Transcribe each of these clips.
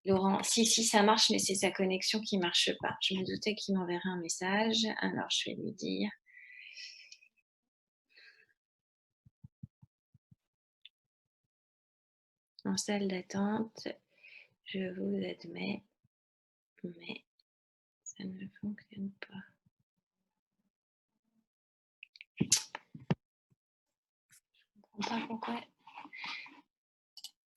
Laurent, si, si, ça marche, mais c'est sa connexion qui marche pas. Je me doutais qu'il m'enverrait un message. Alors, je vais lui dire. En salle d'attente, je vous admets, mais ça ne fonctionne pas. Je comprends pas pourquoi.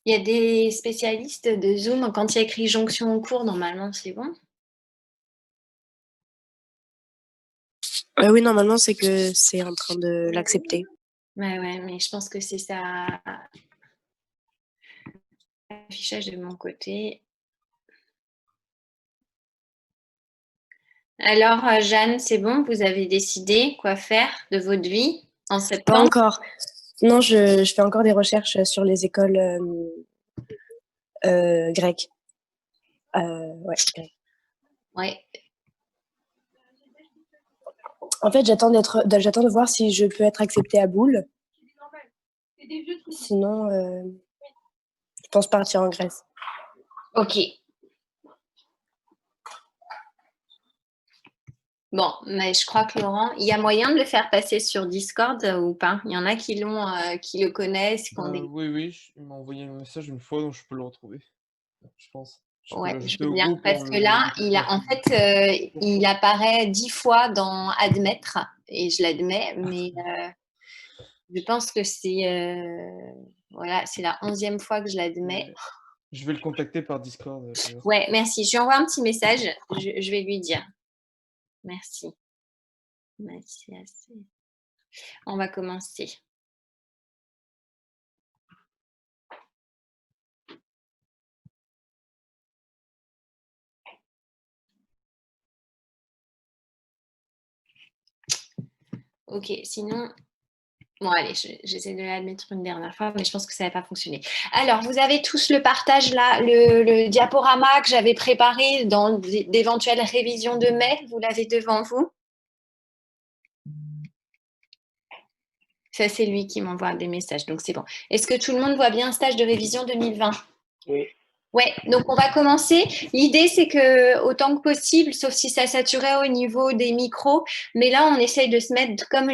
Il y a des spécialistes de Zoom, quand il y a écrit jonction en cours, normalement, c'est bon. Oui, normalement, c'est que c'est en train de l'accepter. Ouais, ouais, mais je pense que c'est ça. Affichage de mon côté. Alors, Jeanne, c'est bon, vous avez décidé quoi faire de votre vie en Pas septembre? encore. Non, je fais encore des recherches sur les écoles grecques. Ouais, grecques. Ouais. En fait, j'attends de voir si je peux être acceptée à Boule. Sinon, je pense partir en Grèce. Ok. Bon, mais je crois que Laurent, il y a moyen de le faire passer sur Discord ou pas? Il y en a qui l'ont, qui le connaissent, qui ont des... Oui, oui, il m'a envoyé un message une fois, donc je peux le retrouver, je pense. Je peux Ouais, je l'ajouter veux au bien, groupe et parce on que là, le en publie. fait, il apparaît 10 fois dans admettre, et je l'admets, mais je pense que c'est voilà, c'est la 11e fois que je l'admets. Je vais le contacter par Discord, d'ailleurs. Ouais, merci. Je lui envoie un petit message. Je vais lui dire. Merci. Mathias. On va commencer. Ok, sinon, bon, allez, j'essaie de l'admettre une dernière fois, mais je pense que ça n'a pas fonctionné. Alors, vous avez tous le partage là, le diaporama que j'avais préparé dans d'éventuelles révisions de mai. Vous l'avez devant vous? Ça, c'est lui qui m'envoie des messages, donc c'est bon. Est-ce que tout le monde voit bien un stage de révision 2020? Oui. Ouais, donc on va commencer. L'idée, c'est que autant que possible, sauf si ça saturait au niveau des micros, mais là, on essaye de se mettre comme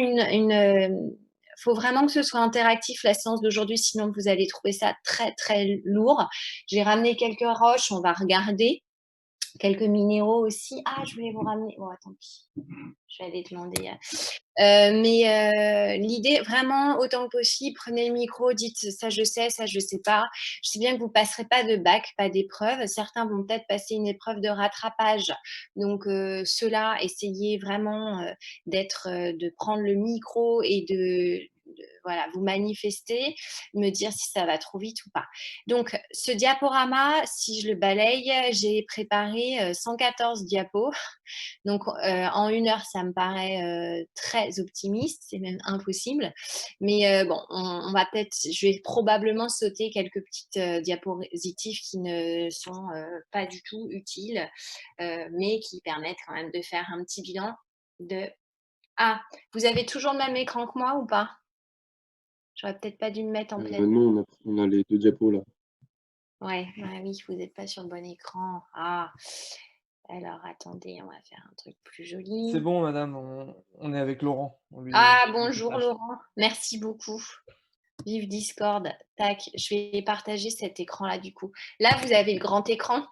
faut vraiment que ce soit interactif la séance d'aujourd'hui, sinon vous allez trouver ça très très lourd. J'ai ramené quelques roches, on va regarder quelques minéraux aussi. Ah, je voulais vous ramener. Bon, tant pis. Je vais aller demander. Mais l'idée, vraiment, autant que possible, prenez le micro, dites ça je sais pas. Je sais bien que vous ne passerez pas de bac, pas d'épreuve. Certains vont peut-être passer une épreuve de rattrapage. Donc, ceux-là, essayez vraiment de prendre le micro et voilà, vous manifester, me dire si ça va trop vite ou pas. Donc, ce diaporama, si je le balaye, j'ai préparé 114 diapos. Donc, en 1 heure, ça me paraît très optimiste, c'est même impossible. Mais bon, on va peut-être, je vais probablement sauter quelques petites diapositives qui ne sont pas du tout utiles, mais qui permettent quand même de faire un petit bilan de... Ah, vous avez toujours le même écran que moi ou pas? J'aurais peut-être pas dû me mettre en pleine... Non, on a les 2 diapos là. Ouais, oui, vous n'êtes pas sur le bon écran. Ah, alors attendez, on va faire un truc plus joli. C'est bon, madame, on est avec Laurent. Ah, bonjour Laurent, merci beaucoup. Vive Discord. Tac, je vais partager cet écran-là du coup. Là, vous avez le grand écran?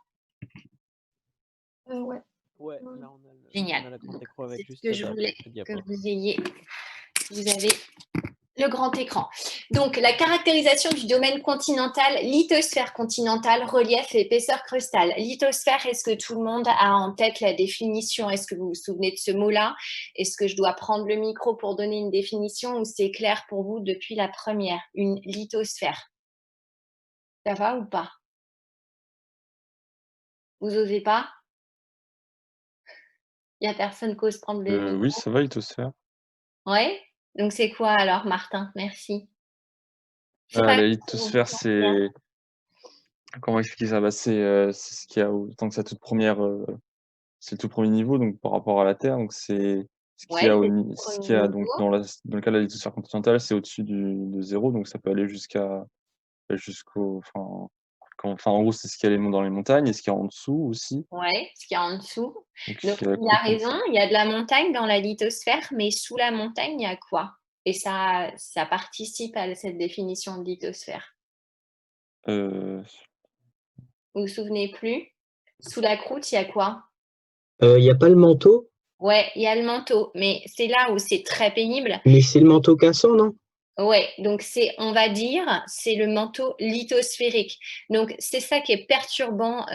Ouais. Ouais, là on Génial. a la grande Donc, écran avec c'est ce juste que je voulais quelques que diapos. vous ayez. Vous avez le grand écran. Donc, la caractérisation du domaine continental, lithosphère continentale, relief et épaisseur crustale. Lithosphère, est-ce que tout le monde a en tête la définition? Est-ce que vous vous souvenez de ce mot-là? Est-ce que je dois prendre le micro pour donner une définition ou c'est clair pour vous depuis la première? Une lithosphère. Ça va ou pas? Vous osez pas? Il n'y a personne qui ose prendre le Oui, micro? ça va, lithosphère. Ouais? Donc, c'est quoi alors, Martin? Merci. C'est pas La grave, on lithosphère, vous entend. c'est comment expliquer ça? Bah, c'est ce qu'il y a donc sa toute première, c'est le tout premier niveau, donc par rapport à la Terre, donc c'est ce qu'il y Ouais, a au c'est le ni ce premier qu'il y a niveau. donc dans le cas de la lithosphère continentale, c'est au-dessus de 0, donc ça peut aller jusqu'au enfin, enfin, en gros, c'est ce qu'il y a dans les montagnes et ce qu'il y a en dessous aussi. Ouais, ce qu'il y a en dessous. Donc Donc il y a la il a croûte en raison, dessous. il y a de la montagne dans la lithosphère, mais sous la montagne, il y a quoi? Et ça participe à cette définition de lithosphère. Heu, Vous vous souvenez plus? Sous la croûte, il y a quoi? Il y a pas le manteau? Ouais, il y a le manteau, mais c'est là où c'est très pénible. Mais c'est le manteau cassant, non? Ouais, donc on va dire, c'est le manteau lithosphérique. Donc c'est ça qui est perturbant,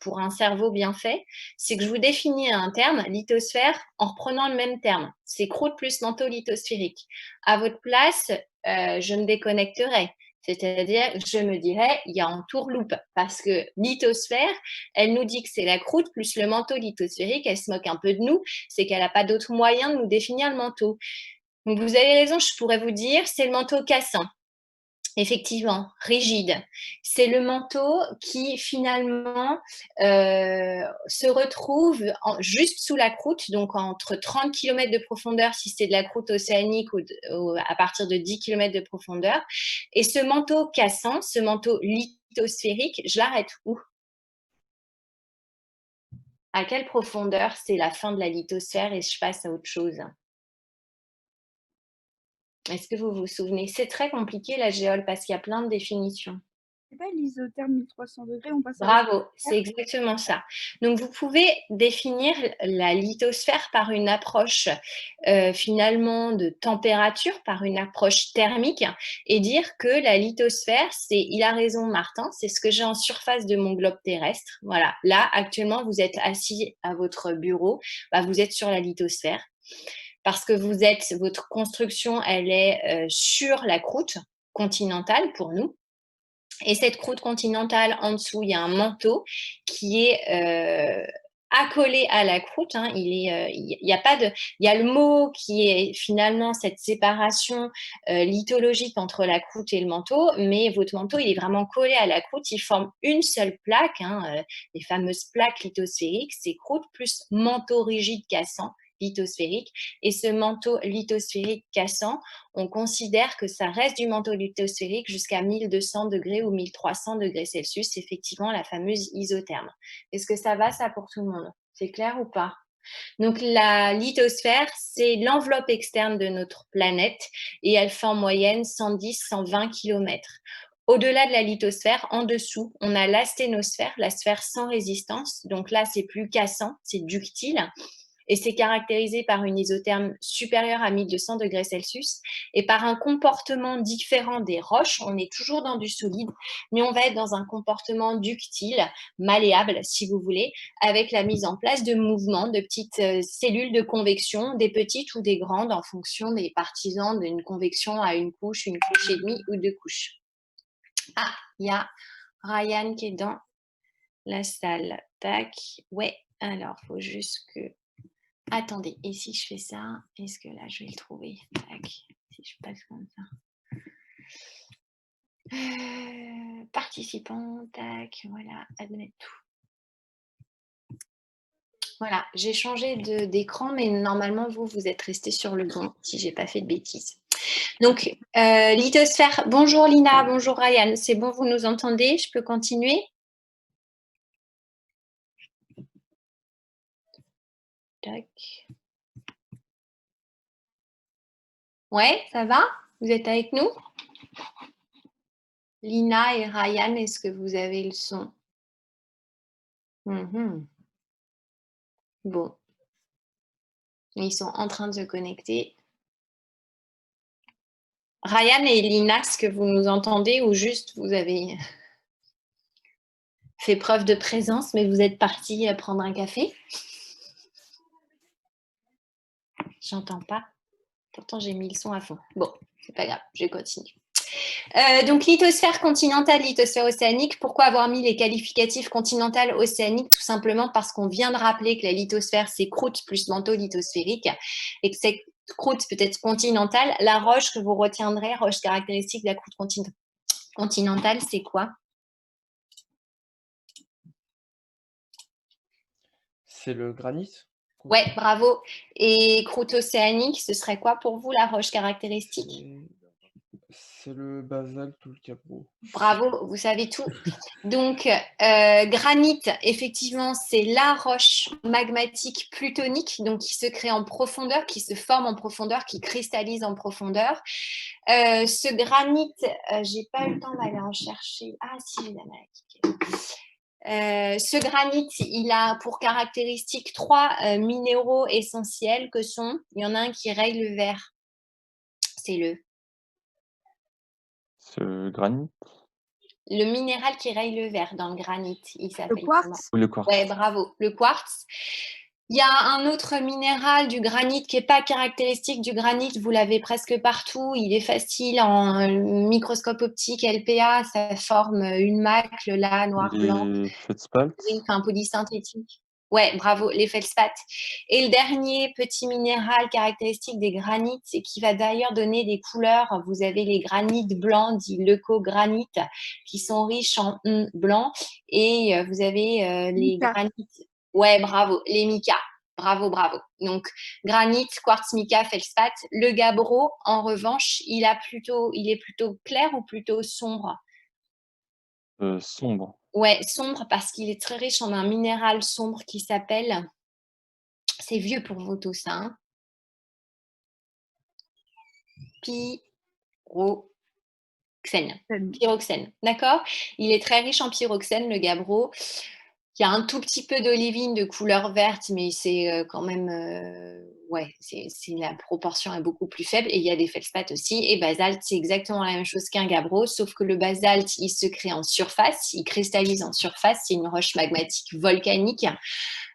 pour un cerveau bien fait, c'est que je vous définis un terme, lithosphère, en reprenant le même terme. C'est croûte plus manteau lithosphérique. À votre place, je me déconnecterais. C'est-à-dire, je me dirais, il y a entourloupe parce que lithosphère, elle nous dit que c'est la croûte plus le manteau lithosphérique, elle se moque un peu de nous, c'est qu'elle a pas d'autre moyen de nous définir le manteau. Donc vous avez raison, je pourrais vous dire, c'est le manteau cassant. Effectivement, rigide. C'est le manteau qui finalement se retrouve juste sous la croûte, donc entre 30 km de profondeur si c'est de la croûte océanique ou à partir de 10 km de profondeur. Et ce manteau cassant, ce manteau lithosphérique, je l'arrête où? À quelle profondeur c'est la fin de la lithosphère et je passe à autre chose? Est-ce que vous vous souvenez? C'est très compliqué la géole parce qu'il y a plein de définitions. C'est pas l'isotherme 1300 degrés, on passe à la Bravo, c'est exactement ça. Donc vous pouvez définir la lithosphère par une approche finalement de température, par une approche thermique et dire que la lithosphère, il a raison Martin, c'est ce que j'ai en surface de mon globe terrestre. Voilà, là actuellement vous êtes assis à votre bureau, vous êtes sur la lithosphère parce que votre construction, elle est sur la croûte continentale pour nous. Et cette croûte continentale, en dessous, il y a un manteau qui est accolé à la croûte. Hein. Il y a pas de, il y a le mot qui est finalement cette séparation lithologique entre la croûte et le manteau, mais votre manteau, il est vraiment collé à la croûte. Il forme une seule plaque, hein, les fameuses plaques lithosphériques, c'est croûte plus manteau rigide cassant lithosphérique. Et ce manteau lithosphérique cassant, on considère que ça reste du manteau lithosphérique jusqu'à 1200 degrés ou 1300 degrés Celsius, effectivement la fameuse isotherme. Est-ce que ça va ça pour tout le monde? C'est clair ou pas? Donc la lithosphère, c'est l'enveloppe externe de notre planète et elle fait en moyenne 110-120 km. Au-delà de la lithosphère, en dessous, on a l'asténosphère, la sphère sans résistance. Donc là, c'est plus cassant, c'est ductile. Et c'est caractérisé par une isotherme supérieure à 1200 degrés Celsius et par un comportement différent des roches. On est toujours dans du solide, mais on va être dans un comportement ductile, malléable, si vous voulez, avec la mise en place de mouvements, de petites cellules de convection, des petites ou des grandes, en fonction des partisans d'une convection à une couche et demie ou deux couches. Ah, il y a Ryan qui est dans la salle. Tac. Ouais, alors, il faut juste que... Attendez, et si je fais ça, est-ce que là, je vais le trouver? Tac, si je passe comme ça. Participants, tac, voilà, admettre tout. Voilà, j'ai changé d'écran, mais normalement, vous êtes resté sur le bon, si je n'ai pas fait de bêtises. Donc, lithosphère, bonjour Lina, bonjour Ryan, c'est bon, vous nous entendez? Je peux continuer? Tac. Ouais, ça va? Vous êtes avec nous? Lina et Ryan, est-ce que vous avez le son? Bon. Ils sont en train de se connecter. Ryan et Lina, est-ce que vous nous entendez ou juste vous avez fait preuve de présence, mais vous êtes partis prendre un café? J'entends pas. Pourtant, j'ai mis le son à fond. Bon, c'est pas grave, je continue. Donc, lithosphère continentale, lithosphère océanique. Pourquoi avoir mis les qualificatifs continentale, océanique? Tout simplement parce qu'on vient de rappeler que la lithosphère, c'est croûte plus manteau lithosphérique et que cette croûte peut être continentale. La roche que vous retiendrez, roche caractéristique de la croûte continentale, c'est quoi? C'est le granit? Ouais, bravo. Et croûte océanique, ce serait quoi pour vous la roche caractéristique? C'est le basalte ou le gabbro. Bravo, vous savez tout. Donc, granit, effectivement, c'est la roche magmatique plutonique, donc qui se crée en profondeur, qui se forme en profondeur, qui cristallise en profondeur. Ce granit, j'ai pas eu le temps d'aller en chercher. Ah si, j'ai la ce granit, il a pour caractéristique 3 minéraux essentiels que sont, il y en a un qui raye le vert. C'est Ce granit le minéral qui raye le vert dans le granit. Il Le s'appelle comment? quartz. ou le quartz? Ouais, bravo. Le quartz. Il y a un autre minéral du granit qui n'est pas caractéristique du granit. Vous l'avez presque partout. Il est facile en microscope optique LPA. Ça forme une macle là, noir-blanc, Les feldspathes? enfin polysynthétique. Ouais, bravo, les feldspaths. Et le dernier petit minéral caractéristique des granites, et qui va d'ailleurs donner des couleurs. Vous avez les granites blancs, dits leucogranite, qui sont riches en blanc. Et vous avez les Mica. granites. Ouais, bravo, les micas. Bravo, bravo. Donc, granit, quartz, mica, feldspath. Le gabbro, en revanche, il est plutôt clair ou plutôt sombre? Sombre. Ouais, sombre parce qu'il est très riche en un minéral sombre qui s'appelle, c'est vieux pour vous tous, hein, pyroxène, d'accord? Il est très riche en pyroxène, le gabbro. Il y a un tout petit peu d'olivine de couleur verte, mais c'est quand même, ouais, la proportion est beaucoup plus faible. Et il y a des feldspaths aussi. Et basalte, c'est exactement la même chose qu'un gabbro, sauf que le basalte, il se crée en surface, il cristallise en surface. C'est une roche magmatique volcanique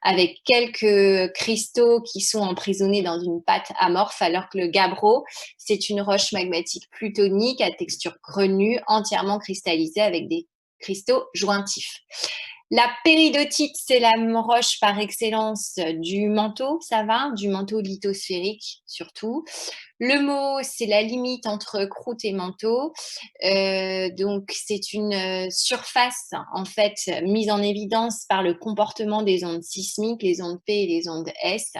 avec quelques cristaux qui sont emprisonnés dans une pâte amorphe, alors que le gabbro, c'est une roche magmatique plutonique à texture grenue, entièrement cristallisée avec des cristaux jointifs. La péridotite, c'est la roche par excellence du manteau, ça va, du manteau lithosphérique surtout. Le mot, c'est la limite entre croûte et manteau. Donc, c'est une surface, en fait, mise en évidence par le comportement des ondes sismiques, les ondes P et les ondes S.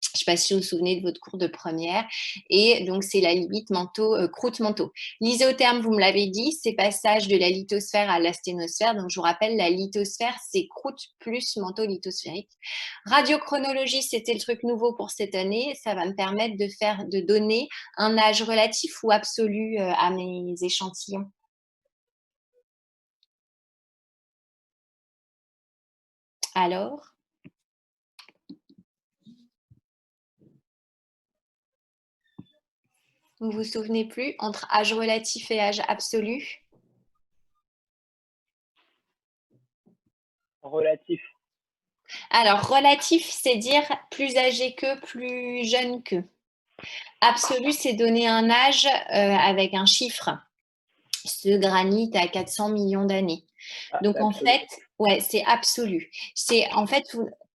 Je ne sais pas si vous vous souvenez de votre cours de première. Et donc, c'est la limite croûte-manteau. L'isotherme, vous me l'avez dit, c'est passage de la lithosphère à l'asténosphère. Donc, je vous rappelle, la lithosphère, c'est croûte plus manteau lithosphérique. Radiochronologie, c'était le truc nouveau pour cette année. Ça va me permettre de donner un âge relatif ou absolu à mes échantillons. Alors? Vous ne vous souvenez plus entre âge relatif et âge absolu? Relatif. Alors, relatif, c'est dire plus âgé que, plus jeune que. Absolu, c'est donner un âge avec un chiffre. Ce granit a 400 millions d'années. Donc, en fait, ouais, c'est absolu. C'est en fait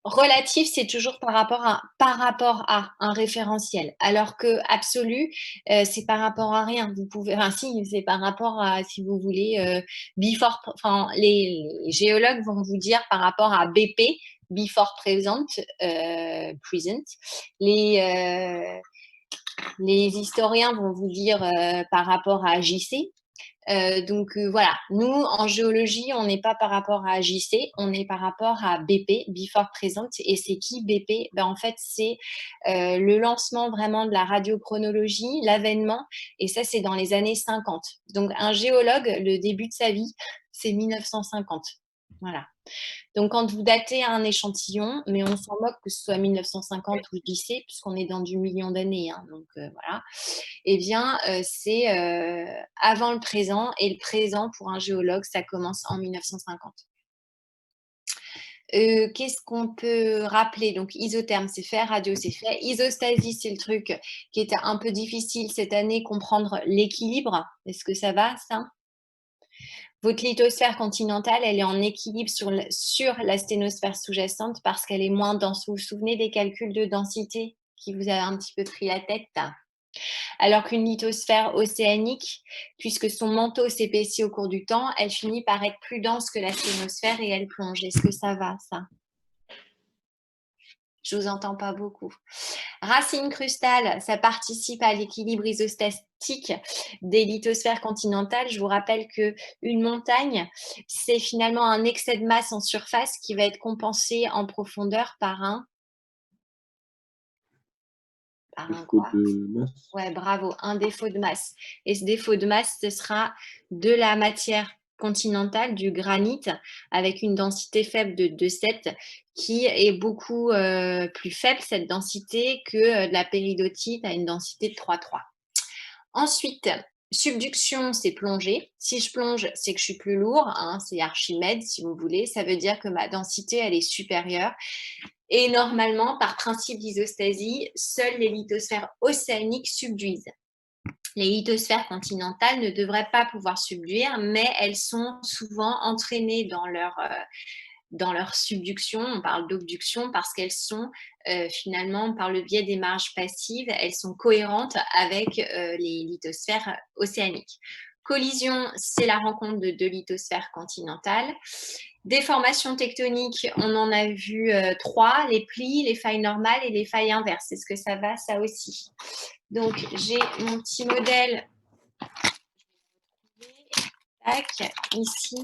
relatif, c'est toujours par rapport à un référentiel, alors que absolu, c'est par rapport à rien. Vous pouvez, enfin, si, c'est par rapport à, si vous voulez, before. Enfin, les géologues vont vous dire par rapport à BP, before present, present. Les historiens vont vous dire par rapport à JC. Donc voilà, nous en géologie, on n'est pas par rapport à JC, on est par rapport à BP, Before Present. Et c'est qui BP? Ben, en fait, c'est le lancement vraiment de la radiochronologie, l'avènement, et ça, c'est dans les années 50. Donc un géologue, le début de sa vie, c'est 1950. Voilà. Donc, quand vous datez un échantillon, mais on s'en moque que ce soit 1950 ou JC, puisqu'on est dans du million d'années, hein, donc voilà, eh bien, c'est avant le présent, et le présent, pour un géologue, ça commence en 1950. Qu'est-ce qu'on peut rappeler? Donc, isotherme, c'est fait, radio, c'est fait. Isostasie, c'est le truc qui était un peu difficile cette année, comprendre l'équilibre. Est-ce que ça va, ça? Votre lithosphère continentale, elle est en équilibre sur la sténosphère sous-jacente parce qu'elle est moins dense. Vous vous souvenez des calculs de densité qui vous avaient un petit peu pris la tête? Alors qu'une lithosphère océanique, puisque son manteau s'épaissit au cours du temps, elle finit par être plus dense que la sténosphère et elle plonge. Est-ce que ça va, ça? Je vous entends pas beaucoup. Racine crustale, ça participe à l'équilibre isostatique des lithosphères continentales. Je vous rappelle qu'une montagne, c'est finalement un excès de masse en surface qui va être compensé en profondeur par un Défaut quoi? de masse. Ouais, bravo, un défaut de masse. Et ce défaut de masse, ce sera de la matière continentale, du granit, avec une densité faible de 7, qui est beaucoup plus faible, cette densité, que de la péridotite à une densité de 3,3. Ensuite, subduction, c'est plonger. Si je plonge, c'est que je suis plus lourd, hein, c'est Archimède, si vous voulez. Ça veut dire que ma densité, elle est supérieure. Et normalement, par principe d'isostasie, seules les lithosphères océaniques subduisent. Les lithosphères continentales ne devraient pas pouvoir subduire, mais elles sont souvent entraînées dans leur subduction. On parle d'obduction parce qu'elles sont finalement, par le biais des marges passives, elles sont cohérentes avec les lithosphères océaniques. Collision, c'est la rencontre de deux lithosphères continentales. Déformation tectonique, on en a vu 3, les plis, les failles normales et les failles inverses. Est-ce que ça va, ça aussi? Donc, j'ai mon petit modèle tac, ici.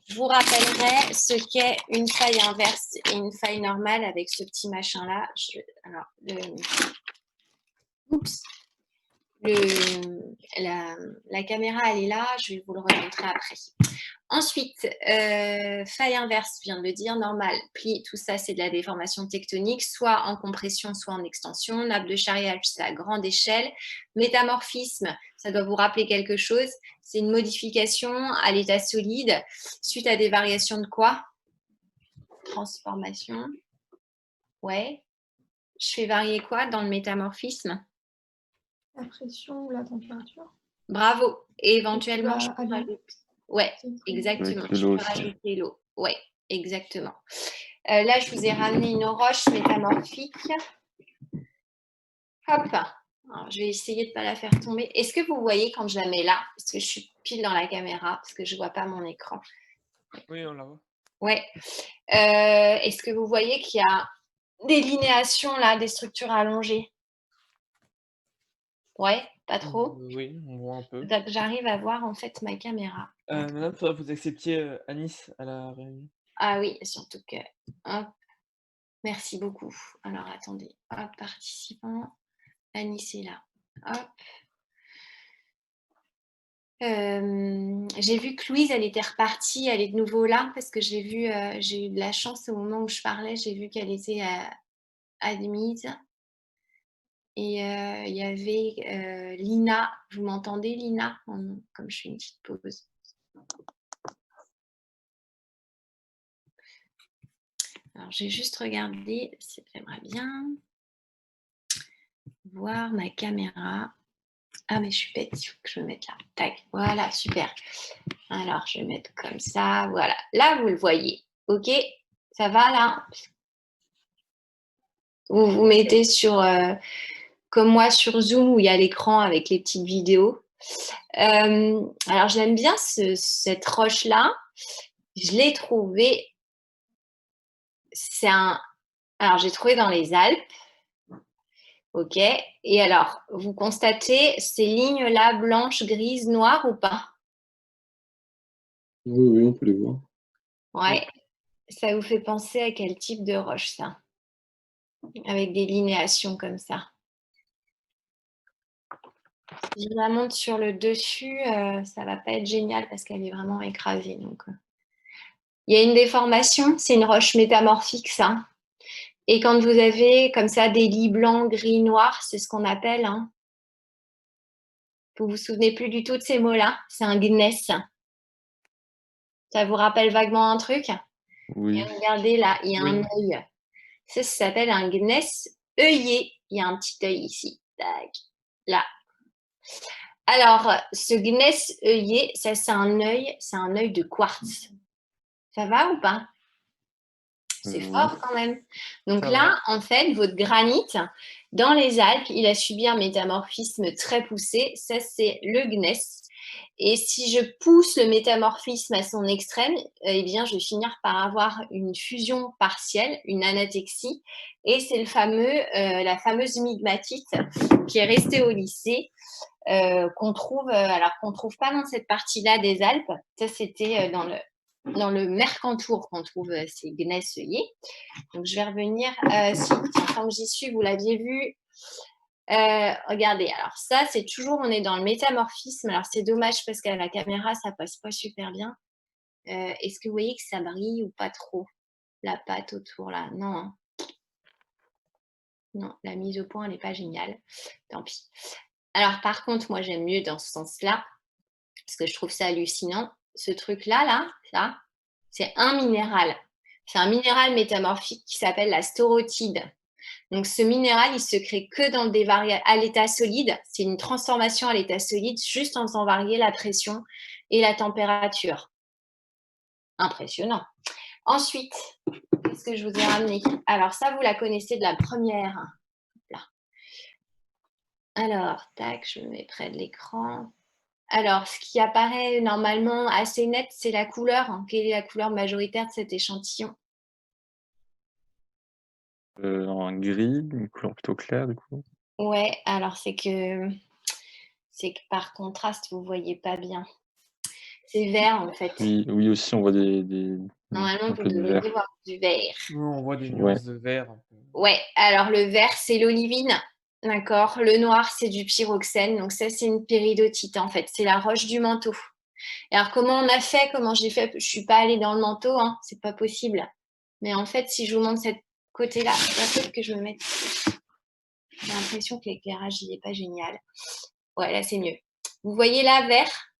Je vous rappellerai ce qu'est une faille inverse et une faille normale avec ce petit machin-là. Alors, oups. La caméra, elle est là. Je vais vous le remontrer après. Ensuite, faille inverse, je viens de le dire, normal, pli, tout ça, c'est de la déformation tectonique, soit en compression, soit en extension. Nappe de charriage, c'est à grande échelle. Métamorphisme, ça doit vous rappeler quelque chose. C'est une modification à l'état solide suite à des variations de quoi? Transformation. Ouais. Je fais varier quoi dans le métamorphisme? La pression ou la température. Bravo. Et éventuellement, je peux rajouter. Ouais, exactement. Avec de Je l'eau peux aussi. rajouter l'eau. Ouais, exactement. Là, je vous ai ramené une roche métamorphique. Hop. Alors, je vais essayer de ne pas la faire tomber. Est-ce que vous voyez quand je la mets là? Parce que je suis pile dans la caméra, parce que je ne vois pas mon écran. Oui, on la voit. Ouais. Est-ce que vous voyez qu'il y a des linéations là, des structures allongées? Ouais, pas trop? Oui, on voit un peu. Donc, j'arrive à voir en fait ma caméra. Madame, il faudrait que vous acceptiez Anis à la réunion. Ah oui, surtout que... Hop. Merci beaucoup. Alors, attendez. Hop, participants. Anis est là. Hop. J'ai vu que Louise, elle était repartie. Elle est de nouveau là parce que j'ai eu de la chance au moment où je parlais. J'ai vu qu'elle était admise. Et il y avait Lina. Vous m'entendez, Lina? Comme je fais une petite pause. Alors, j'ai juste regardé. J'aimerais bien voir ma caméra. Ah, mais je suis bête, il faut que je me mette là. Tac, voilà, super. Alors, je vais mettre comme ça, voilà. Là, vous le voyez, ok? Ça va, là? Vous vous mettez sur, comme moi, sur Zoom, où il y a l'écran avec les petites vidéos. Alors, j'aime bien cette roche-là. Je l'ai trouvée, alors, j'ai trouvé dans les Alpes. Ok. Et alors, vous constatez ces lignes-là, blanches, grises, noires ou pas? Oui, on peut les voir. Ouais. Ça vous fait penser à quel type de roche, ça? Avec des linéations comme ça. Si je la monte sur le dessus, ça ne va pas être génial parce qu'elle est vraiment écrasée. Donc, il y a une déformation, c'est une roche métamorphique, ça. Et quand vous avez comme ça des lits blancs, gris, noirs, c'est ce qu'on appelle, hein. Vous vous souvenez plus du tout de ces mots-là? C'est un gneiss. Ça vous rappelle vaguement un truc? Oui. Et regardez là, il y a Oui. un œil. Ça s'appelle un gneiss œillé. Il y a un petit œil ici. Tac. Là. Alors, ce gneiss œillé, ça c'est un œil de quartz. Ça va ou pas? C'est fort quand même. Donc Ça là, en fait, votre granit, dans les Alpes, il a subi un métamorphisme très poussé. Ça, c'est le gneiss. Et si je pousse le métamorphisme à son extrême, eh bien, je vais finir par avoir une fusion partielle, une anathexie. Et c'est la fameuse mygmatite qui est restée au lycée, qu'on trouve pas dans cette partie-là des Alpes. Ça, c'était dans le Mercantour qu'on trouve ces gneiss œillets. Donc, je vais revenir. Tant que j'y suis, vous l'aviez vu. Regardez, alors ça, c'est toujours, on est dans le métamorphisme. Alors, c'est dommage parce qu'à la caméra, ça passe pas super bien. Est-ce que vous voyez que ça brille ou pas trop? La pâte autour, là. Non, hein. Non, la mise au point, elle n'est pas géniale. Tant pis. Alors, par contre, moi, j'aime mieux dans ce sens-là parce que je trouve ça hallucinant. Ce truc-là, là, c'est un minéral. C'est un minéral métamorphique qui s'appelle la staurotide. Donc, ce minéral, il se crée que dans des à l'état solide. C'est une transformation à l'état solide juste en faisant varier la pression et la température. Impressionnant. Ensuite, qu'est-ce que je vous ai ramené? Alors, ça, vous la connaissez de la première. Là. Alors, tac, je me mets près de l'écran. Alors, ce qui apparaît normalement assez net, c'est la couleur. Quelle est la couleur majoritaire de cet échantillon? En gris, une couleur plutôt claire du coup. Ouais, alors c'est que par contraste, vous ne voyez pas bien. C'est vert en fait. Oui, oui aussi on voit Normalement, un vous peu de vert. devriez voir du vert. Oui, on voit des Ouais. nuances de vert. Un peu. Ouais, alors le vert, c'est l'olivine. D'accord. Le noir, c'est du pyroxène. Donc ça, c'est une péridotite en fait. C'est la roche du manteau. Et alors, comment on a fait? Comment j'ai fait? Je ne suis pas allée dans le manteau, hein. C'est pas possible. Mais en fait, si je vous montre cette côté-là, peut-être que je me mette. J'ai l'impression que l'éclairage, il n'est pas génial. Ouais, là, c'est mieux. Vous voyez là, vert?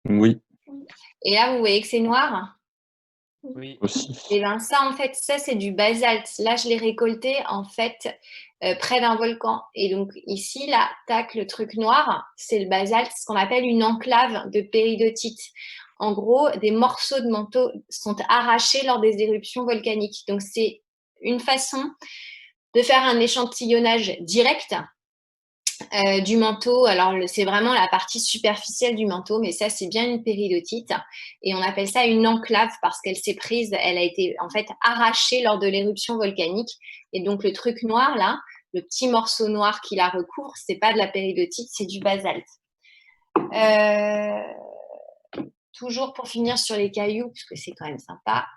Oui. Et là, vous voyez que c'est noir? Oui. Aussi. Et bien ça, en fait, ça, c'est du basalte. Là, je l'ai récolté, en fait, près d'un volcan. Et donc, ici, là, tac, le truc noir, c'est le basalte, ce qu'on appelle une enclave de péridotite. En gros, des morceaux de manteau sont arrachés lors des éruptions volcaniques. Donc, c'est une façon de faire un échantillonnage direct du manteau. Alors, c'est vraiment la partie superficielle du manteau, mais ça, c'est bien une péridotite. Et on appelle ça une enclave parce qu'elle s'est prise, elle a été en fait arrachée lors de l'éruption volcanique. Et donc, le truc noir, là, le petit morceau noir qui la recouvre, c'est pas de la péridotite, c'est du basalte. Toujours pour finir sur les cailloux, parce que c'est quand même sympa.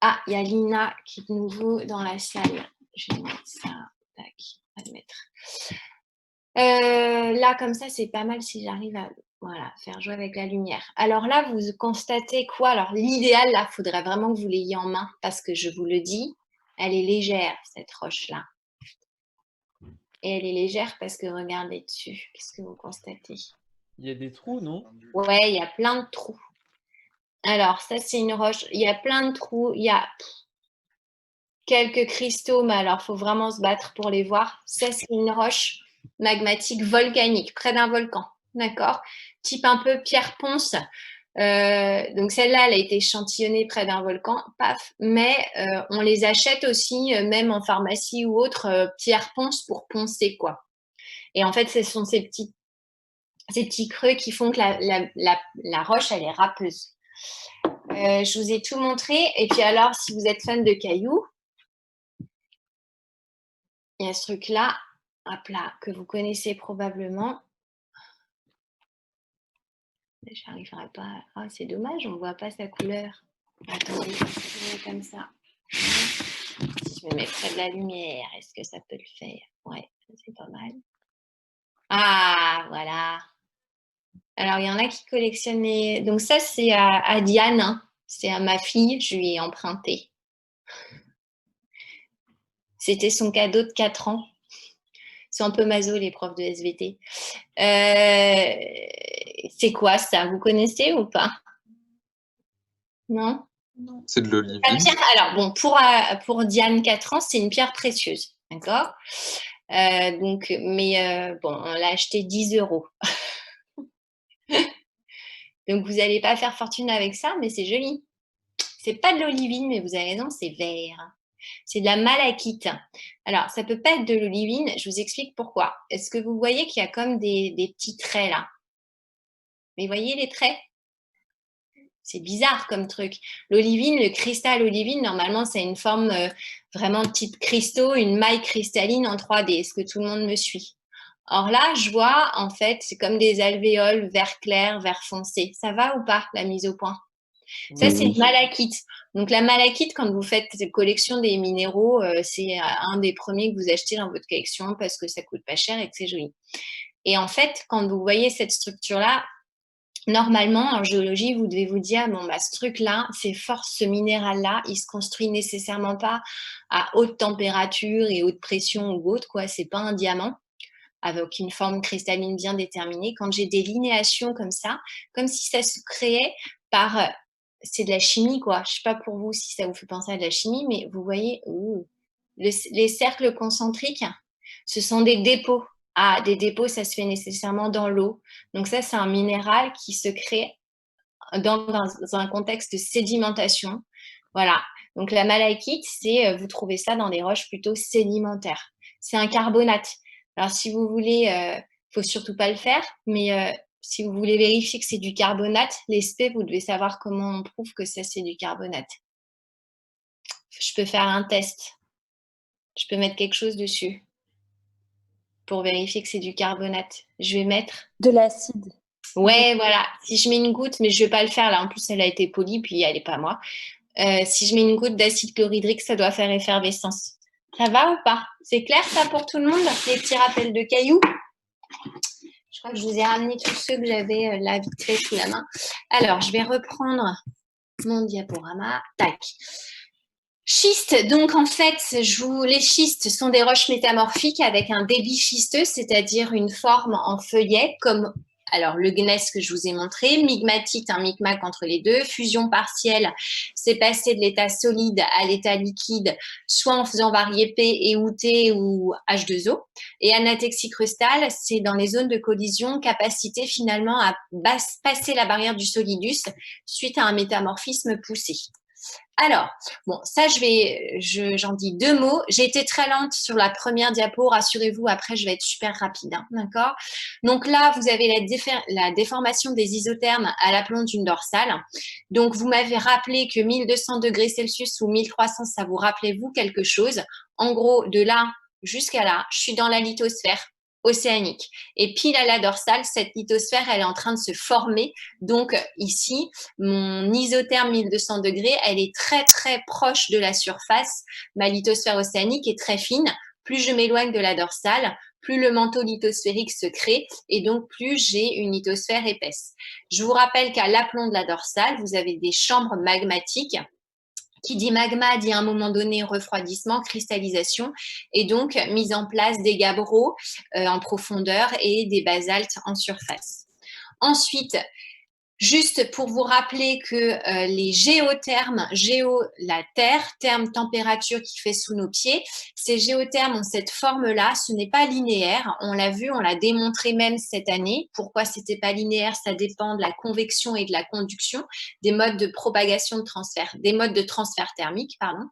Ah, il y a Lina qui est de nouveau dans la salle. Je vais mettre ça. Tac, on va le mettre. Là, comme ça, c'est pas mal si j'arrive à faire jouer avec la lumière. Alors là, vous constatez quoi? Alors, l'idéal, là, il faudrait vraiment que vous l'ayez en main parce que je vous le dis, elle est légère, cette roche-là. Et elle est légère parce que regardez dessus. Qu'est-ce que vous constatez? Il y a des trous, non? Ouais, il y a plein de trous. Alors, ça, c'est une roche. Il y a plein de trous. Il y a quelques cristaux, mais alors, il faut vraiment se battre pour les voir. Ça, c'est une roche magmatique volcanique, près d'un volcan. D'accord? Type un peu pierre ponce. Donc, celle-là, elle a été échantillonnée près d'un volcan. Paf. Mais on les achète aussi, même en pharmacie ou autre, pierre ponce pour poncer, quoi. Et en fait, ce sont ces petits creux qui font que la roche, elle est râpeuse. Je vous ai tout montré. Et puis alors, si vous êtes fan de cailloux, il y a ce truc-là, hop là, que vous connaissez probablement. J'arriverai pas. Oh, c'est dommage, on ne voit pas sa couleur. Attendez, je vais comme ça. Si je me mets près de la lumière, est-ce que ça peut le faire? Ouais, c'est pas mal. Ah, voilà. Alors, il y en a qui collectionnent les... Donc ça, c'est à Diane, hein. C'est à ma fille, je lui ai emprunté. C'était son cadeau de 4 ans. Ils sont un peu maso, les profs de SVT. C'est quoi ça? Vous connaissez ou pas? Non? C'est de l'olivine. Alors, bon, pour Diane, 4 ans, c'est une pierre précieuse. D'accord? Bon, on l'a acheté 10 €. Donc, vous n'allez pas faire fortune avec ça, mais c'est joli. C'est pas de l'olivine, mais vous avez raison, c'est vert. C'est de la malachite. Alors, ça peut pas être de l'olivine. Je vous explique pourquoi. Est-ce que vous voyez qu'il y a comme des petits traits là? Mais voyez les traits? C'est bizarre comme truc. L'olivine, le cristal olivine, normalement, c'est une forme vraiment type cristaux, une maille cristalline en 3D. Est-ce que tout le monde me suit? Or là, je vois, en fait, c'est comme des alvéoles vert clair, vert foncé. Ça va ou pas, la mise au point? Ça, c'est Oui. une malachite. Donc, la malachite, quand vous faites cette collection des minéraux, c'est un des premiers que vous achetez dans votre collection parce que ça coûte pas cher et que c'est joli. Et en fait, quand vous voyez cette structure-là, normalement, en géologie, vous devez vous dire, bon, bah, ce truc-là, c'est fort, ce minéral-là, il se construit nécessairement pas à haute température et haute pression ou autre, quoi. C'est pas un diamant avec une forme cristalline bien déterminée. Quand j'ai des linéations comme ça, comme si ça se créait par, c'est de la chimie, quoi. Je sais pas pour vous si ça vous fait penser à de la chimie, mais vous voyez, les cercles concentriques, ce sont des dépôts. Ah, des dépôts, ça se fait nécessairement dans l'eau. Donc ça, c'est un minéral qui se crée dans un contexte de sédimentation. Voilà. Donc la malachite, c'est, vous trouvez ça dans des roches plutôt sédimentaires. C'est un carbonate. Alors si vous voulez, faut surtout pas le faire, mais si vous voulez vérifier que c'est du carbonate, les spé, vous devez savoir comment on prouve que ça c'est du carbonate. Je peux faire un test. Je peux mettre quelque chose dessus pour vérifier que c'est du carbonate. Je vais mettre De l'acide. ouais, voilà. Si je mets une goutte, mais je vais pas le faire là. En plus, elle a été polie, puis elle est pas à moi. Si je mets une goutte d'acide chlorhydrique, ça doit faire effervescence. Ça va ou pas? C'est clair ça pour tout le monde? Les petits rappels de cailloux? Je crois que je vous ai ramené tous ceux que j'avais là vite fait sous la main. Alors, je vais reprendre mon diaporama. Tac. Schiste, donc en fait, les schistes sont des roches métamorphiques avec un débit schisteux, c'est-à-dire une forme en feuillet, comme alors le gneiss que je vous ai montré, migmatite, un micmac entre les deux, fusion partielle, c'est passer de l'état solide à l'état liquide, soit en faisant varier P et ou T ou H2O, et anatexie crustale, c'est dans les zones de collision, capacité finalement à passer la barrière du solidus suite à un métamorphisme poussé. Alors, bon, ça, j'en dis 2 mots. J'ai été très lente sur la première diapo, rassurez-vous, après, je vais être super rapide, hein, d'accord? Donc là, vous avez la déformation des isothermes à l'aplomb d'une dorsale. Donc, vous m'avez rappelé que 1200 degrés Celsius ou 1300, ça vous rappelez-vous quelque chose? En gros, de là jusqu'à là, je suis dans la lithosphère océanique. Et pile à la dorsale, cette lithosphère, elle est en train de se former. Donc ici, mon isotherme 1200 degrés, elle est très très proche de la surface. Ma lithosphère océanique est très fine. Plus je m'éloigne de la dorsale, plus le manteau lithosphérique se crée et donc plus j'ai une lithosphère épaisse. Je vous rappelle qu'à l'aplomb de la dorsale, vous avez des chambres magmatiques. Qui dit magma dit à un moment donné refroidissement, cristallisation et donc mise en place des gabbros en profondeur et des basaltes en surface. Ensuite, juste pour vous rappeler que les géothermes, la terre, terme température qui fait sous nos pieds, ces géothermes ont cette forme-là, ce n'est pas linéaire, on l'a vu, on l'a démontré même cette année. Pourquoi c'était pas linéaire? Ça dépend de la convection et de la conduction, des modes de propagation de transfert, des modes de transfert thermique, pardon.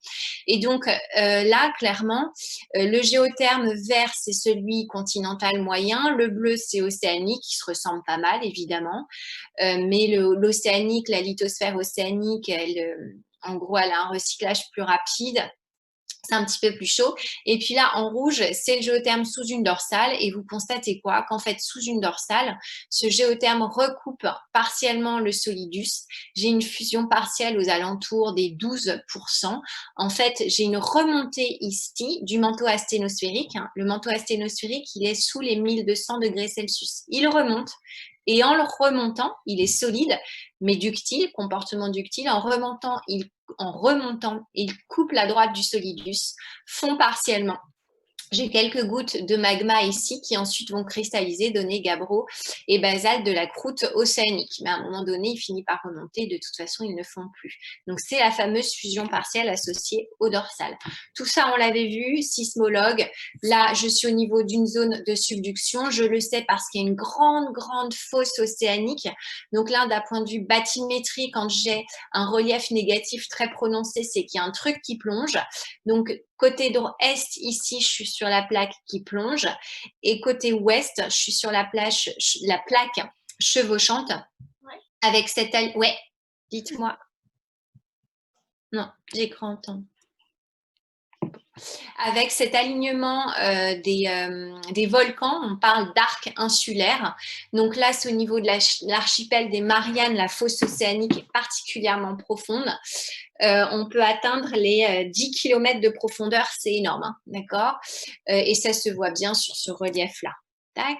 Et donc là, clairement, le géotherme vert, c'est celui continental moyen, le bleu, c'est océanique, qui se ressemble pas mal, évidemment, mais l'océanique, la lithosphère océanique, en gros, elle a un recyclage plus rapide. C'est un petit peu plus chaud. Et puis là, en rouge, c'est le géotherme sous une dorsale. Et vous constatez quoi? Qu'en fait, sous une dorsale, ce géotherme recoupe partiellement le solidus. J'ai une fusion partielle aux alentours des 12%. En fait, j'ai une remontée ici du manteau asténosphérique. Le manteau asténosphérique, il est sous les 1200 degrés Celsius. Il remonte. Et en le remontant, il est solide, mais ductile, comportement ductile. En remontant, il coupe la droite du solidus, fond partiellement. J'ai quelques gouttes de magma ici qui ensuite vont cristalliser, donner gabbro et basalte de la croûte océanique. Mais à un moment donné, il finit par remonter. De toute façon, ils ne font plus. Donc, c'est la fameuse fusion partielle associée au dorsal. Tout ça, on l'avait vu, sismologue. Là, je suis au niveau d'une zone de subduction. Je le sais parce qu'il y a une grande fosse océanique. Donc là, d'un point de vue bathymétrie, quand j'ai un relief négatif très prononcé, c'est qu'il y a un truc qui plonge. Donc, côté est, ici, je suis sur la plaque qui plonge. Et côté ouest, je suis sur la plaque chevauchante. Ouais. Avec cette... Ouais, dites-moi. Non, j'écran en temps. Avec cet alignement des volcans, on parle d'arc insulaire. Donc là, c'est au niveau de l'archipel des Mariannes, la fosse océanique est particulièrement profonde. On peut atteindre les 10 km de profondeur, c'est énorme, hein, d'accord, et ça se voit bien sur ce relief-là. Tac.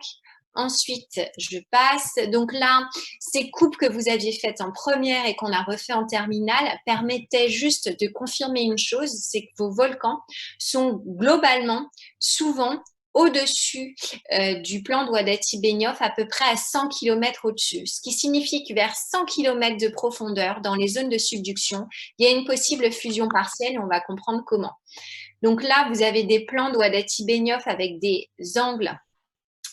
Ensuite, je passe. Donc là, ces coupes que vous aviez faites en première et qu'on a refait en terminale permettaient juste de confirmer une chose, c'est que vos volcans sont globalement souvent au-dessus du plan d'Ouadati-Benioff, à peu près à 100 km au-dessus. Ce qui signifie que vers 100 km de profondeur, dans les zones de subduction, il y a une possible fusion partielle et on va comprendre comment. Donc là, vous avez des plans d'Ouadati-Benioff avec des angles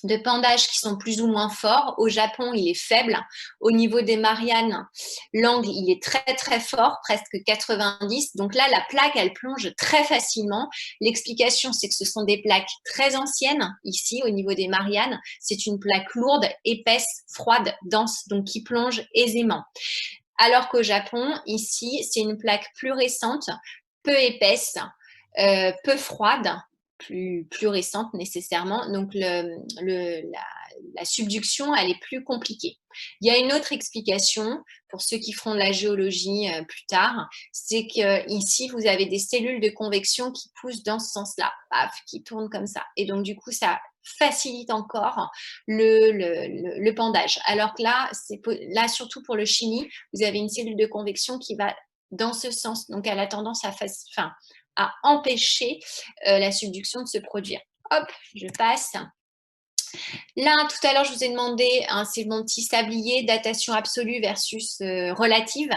de pendage qui sont plus ou moins forts. Au Japon, il est faible. Au niveau des Mariannes, l'angle, il est très, très fort, presque 90. Donc là, la plaque, elle plonge très facilement. L'explication, c'est que ce sont des plaques très anciennes. Ici, au niveau des Mariannes, c'est une plaque lourde, épaisse, froide, dense, donc qui plonge aisément. Alors qu'au Japon, ici, c'est une plaque plus récente, peu épaisse, peu froide, plus récente nécessairement. Donc, la subduction, elle est plus compliquée. Il y a une autre explication pour ceux qui feront de la géologie plus tard, c'est qu'ici, vous avez des cellules de convection qui poussent dans ce sens-là, qui tournent comme ça. Et donc, du coup, ça facilite encore le pendage. Alors que là, surtout pour le chimie, vous avez une cellule de convection qui va dans ce sens. Donc, elle a tendance à empêcher la subduction de se produire. Hop, je passe. Là, tout à l'heure, je vous ai demandé, hein, c'est mon petit sablier, datation absolue versus relative.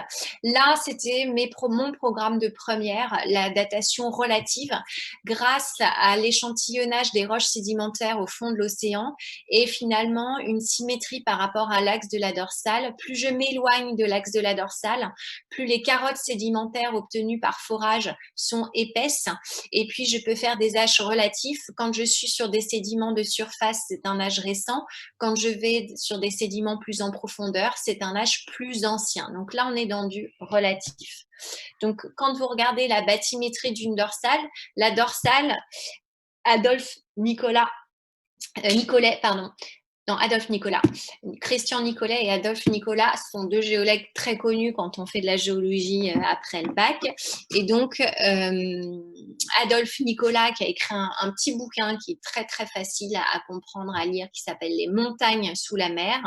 Là, c'était mon programme de première, la datation relative, grâce à l'échantillonnage des roches sédimentaires au fond de l'océan et finalement une symétrie par rapport à l'axe de la dorsale. Plus je m'éloigne de l'axe de la dorsale, plus les carottes sédimentaires obtenues par forage sont épaisses et puis je peux faire des âges relatifs. Quand je suis sur des sédiments de surface, c'est un âge récent. Quand je vais sur des sédiments plus en profondeur, c'est un âge plus ancien. Donc là, on est dans du relatif. Donc, quand vous regardez la bathymétrie d'une dorsale, la dorsale, Adolphe Nicolet, Christian Nicolet et Adolphe Nicolas sont deux géologues très connus quand on fait de la géologie après le bac. Et donc, Adolphe Nicolas qui a écrit un petit bouquin qui est très, très facile à comprendre, à lire, qui s'appelle « Les montagnes sous la mer ».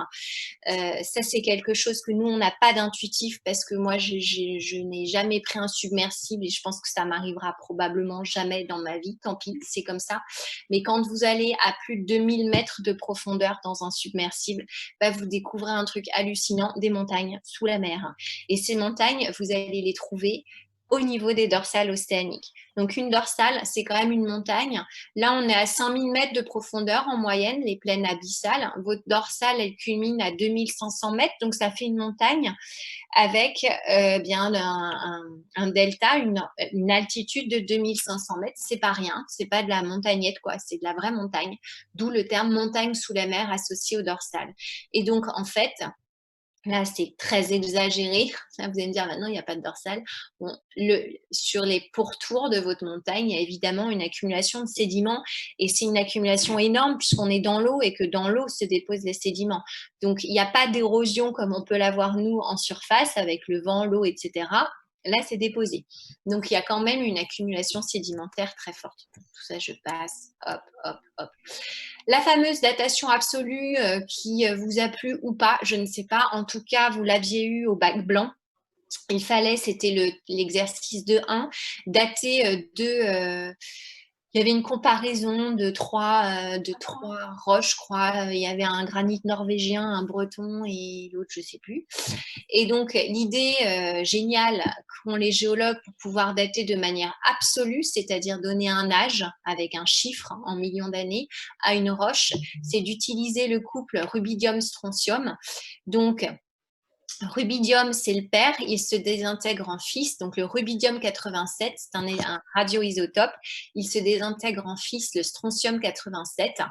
Ça, c'est quelque chose que nous, on n'a pas d'intuitif parce que moi, je n'ai jamais pris un submersible et je pense que ça m'arrivera probablement jamais dans ma vie. Tant pis, c'est comme ça. Mais quand vous allez à plus de 2000 mètres de profondeur dans un submersible, vous découvrez un truc hallucinant, des montagnes sous la mer. Et ces montagnes, vous allez les trouver au niveau des dorsales océaniques. Donc, une dorsale, c'est quand même une montagne. Là, on est à 5000 mètres de profondeur en moyenne, les plaines abyssales. Votre dorsale, elle culmine à 2500 mètres, donc ça fait une montagne avec bien un delta, une altitude de 2500 mètres. C'est pas rien, c'est pas de la montagnette, quoi, c'est de la vraie montagne. D'où le terme montagne sous la mer associé au dorsal. Et donc, en fait, là, c'est très exagéré. Vous allez me dire, maintenant, il n'y a pas de dorsale. Bon, sur les pourtours de votre montagne, il y a évidemment une accumulation de sédiments. Et c'est une accumulation énorme puisqu'on est dans l'eau et que dans l'eau se déposent les sédiments. Donc, il n'y a pas d'érosion comme on peut l'avoir, nous, en surface, avec le vent, l'eau, etc. Là, c'est déposé. Donc, il y a quand même une accumulation sédimentaire très forte. Tout ça, je passe. Hop, hop, hop. La fameuse datation absolue qui vous a plu ou pas, je ne sais pas. En tout cas, vous l'aviez eu au bac blanc. Il fallait, c'était l'exercice de 1, dater il y avait une comparaison de trois roches, je crois. Il y avait un granit norvégien, un breton et l'autre, je ne sais plus. Et donc, l'idée géniale qu'ont les géologues pour pouvoir dater de manière absolue, c'est-à-dire donner un âge avec un chiffre en millions d'années à une roche, c'est d'utiliser le couple rubidium-strontium. Donc, Rubidium, c'est le père, il se désintègre en fils. Donc, le rubidium 87, c'est un radioisotope. Il se désintègre en fils, le strontium 87.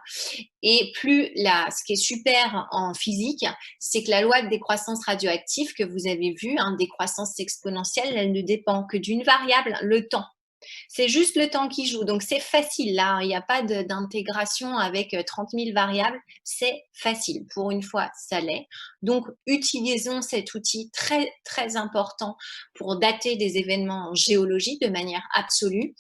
Et ce qui est super en physique, c'est que la loi de décroissance radioactive que vous avez vue, décroissance exponentielle, elle ne dépend que d'une variable, le temps. C'est juste le temps qui joue. Donc, c'est facile là. Il n'y a pas d'intégration avec 30 000 variables. C'est facile. Pour une fois, ça l'est. Donc, utilisons cet outil très, très important pour dater des événements en géologie de manière absolue.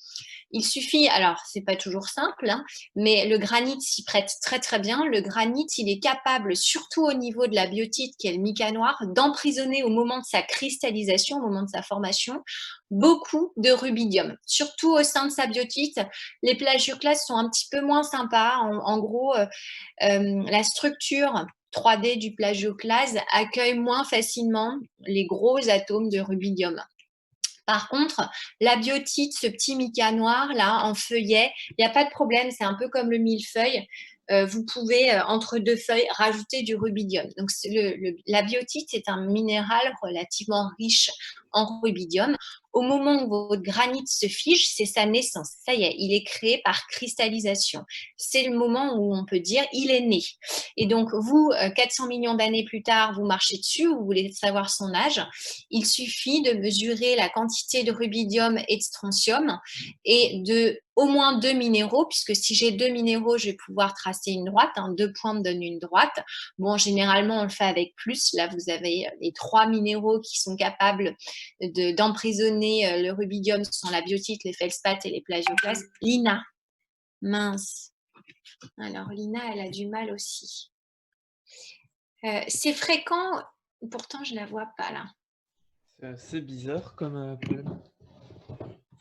Il suffit, alors c'est pas toujours simple, mais le granit s'y prête très très bien. Le granit, il est capable, surtout au niveau de la biotite, qui est le mica noir, d'emprisonner au moment de sa cristallisation, au moment de sa formation, beaucoup de rubidium. Surtout au sein de sa biotite, les plagioclastes sont un petit peu moins sympas. En gros, la structure 3D du plagioclase accueille moins facilement les gros atomes de rubidium. Par contre, la biotite, ce petit mica noir là en feuillet, il n'y a pas de problème, c'est un peu comme le millefeuille. Vous pouvez, entre deux feuilles, rajouter du rubidium. Donc, la biotite est un minéral relativement riche en rubidium. Au moment où votre granit se fige, c'est sa naissance. Ça y est, il est créé par cristallisation. C'est le moment où on peut dire il est né. Et donc, vous, 400 millions d'années plus tard, vous marchez dessus, vous voulez savoir son âge. Il suffit de mesurer la quantité de rubidium et de strontium et de au moins 2 minéraux, puisque si j'ai 2 minéraux, je vais pouvoir tracer une droite. 2 points me donnent une droite. Bon, généralement, on le fait avec plus. Là, vous avez les 3 minéraux qui sont capables d'emprisonner le rubidium sont la biotite, les feldspaths et les plagioclastes. Lina, mince. Alors, Lina, elle a du mal aussi. C'est fréquent, pourtant, je ne la vois pas là. C'est assez bizarre comme problème.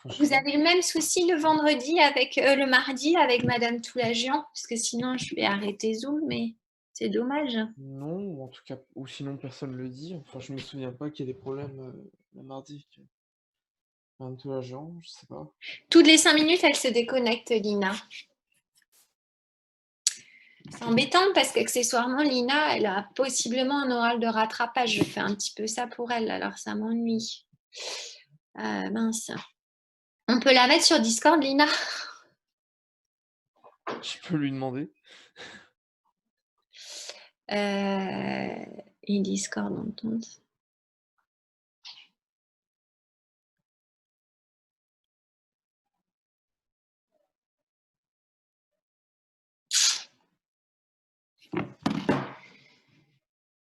Enfin, Vous avez le même souci le vendredi avec le mardi avec Madame Toulagian, parce que sinon je vais arrêter Zoom, mais c'est dommage. Non, ou en tout cas, ou sinon personne le dit. Enfin, je me souviens pas qu'il y ait des problèmes le mardi. Un peu agent, je sais pas. Toutes les 5 minutes, elle se déconnecte, Lina. C'est embêtant parce qu'accessoirement, Lina, elle a possiblement un oral de rattrapage. Je fais un petit peu ça pour elle, alors ça m'ennuie. Mince. On peut la mettre sur Discord, Lina? Je peux lui demander. Et Discord, on tente.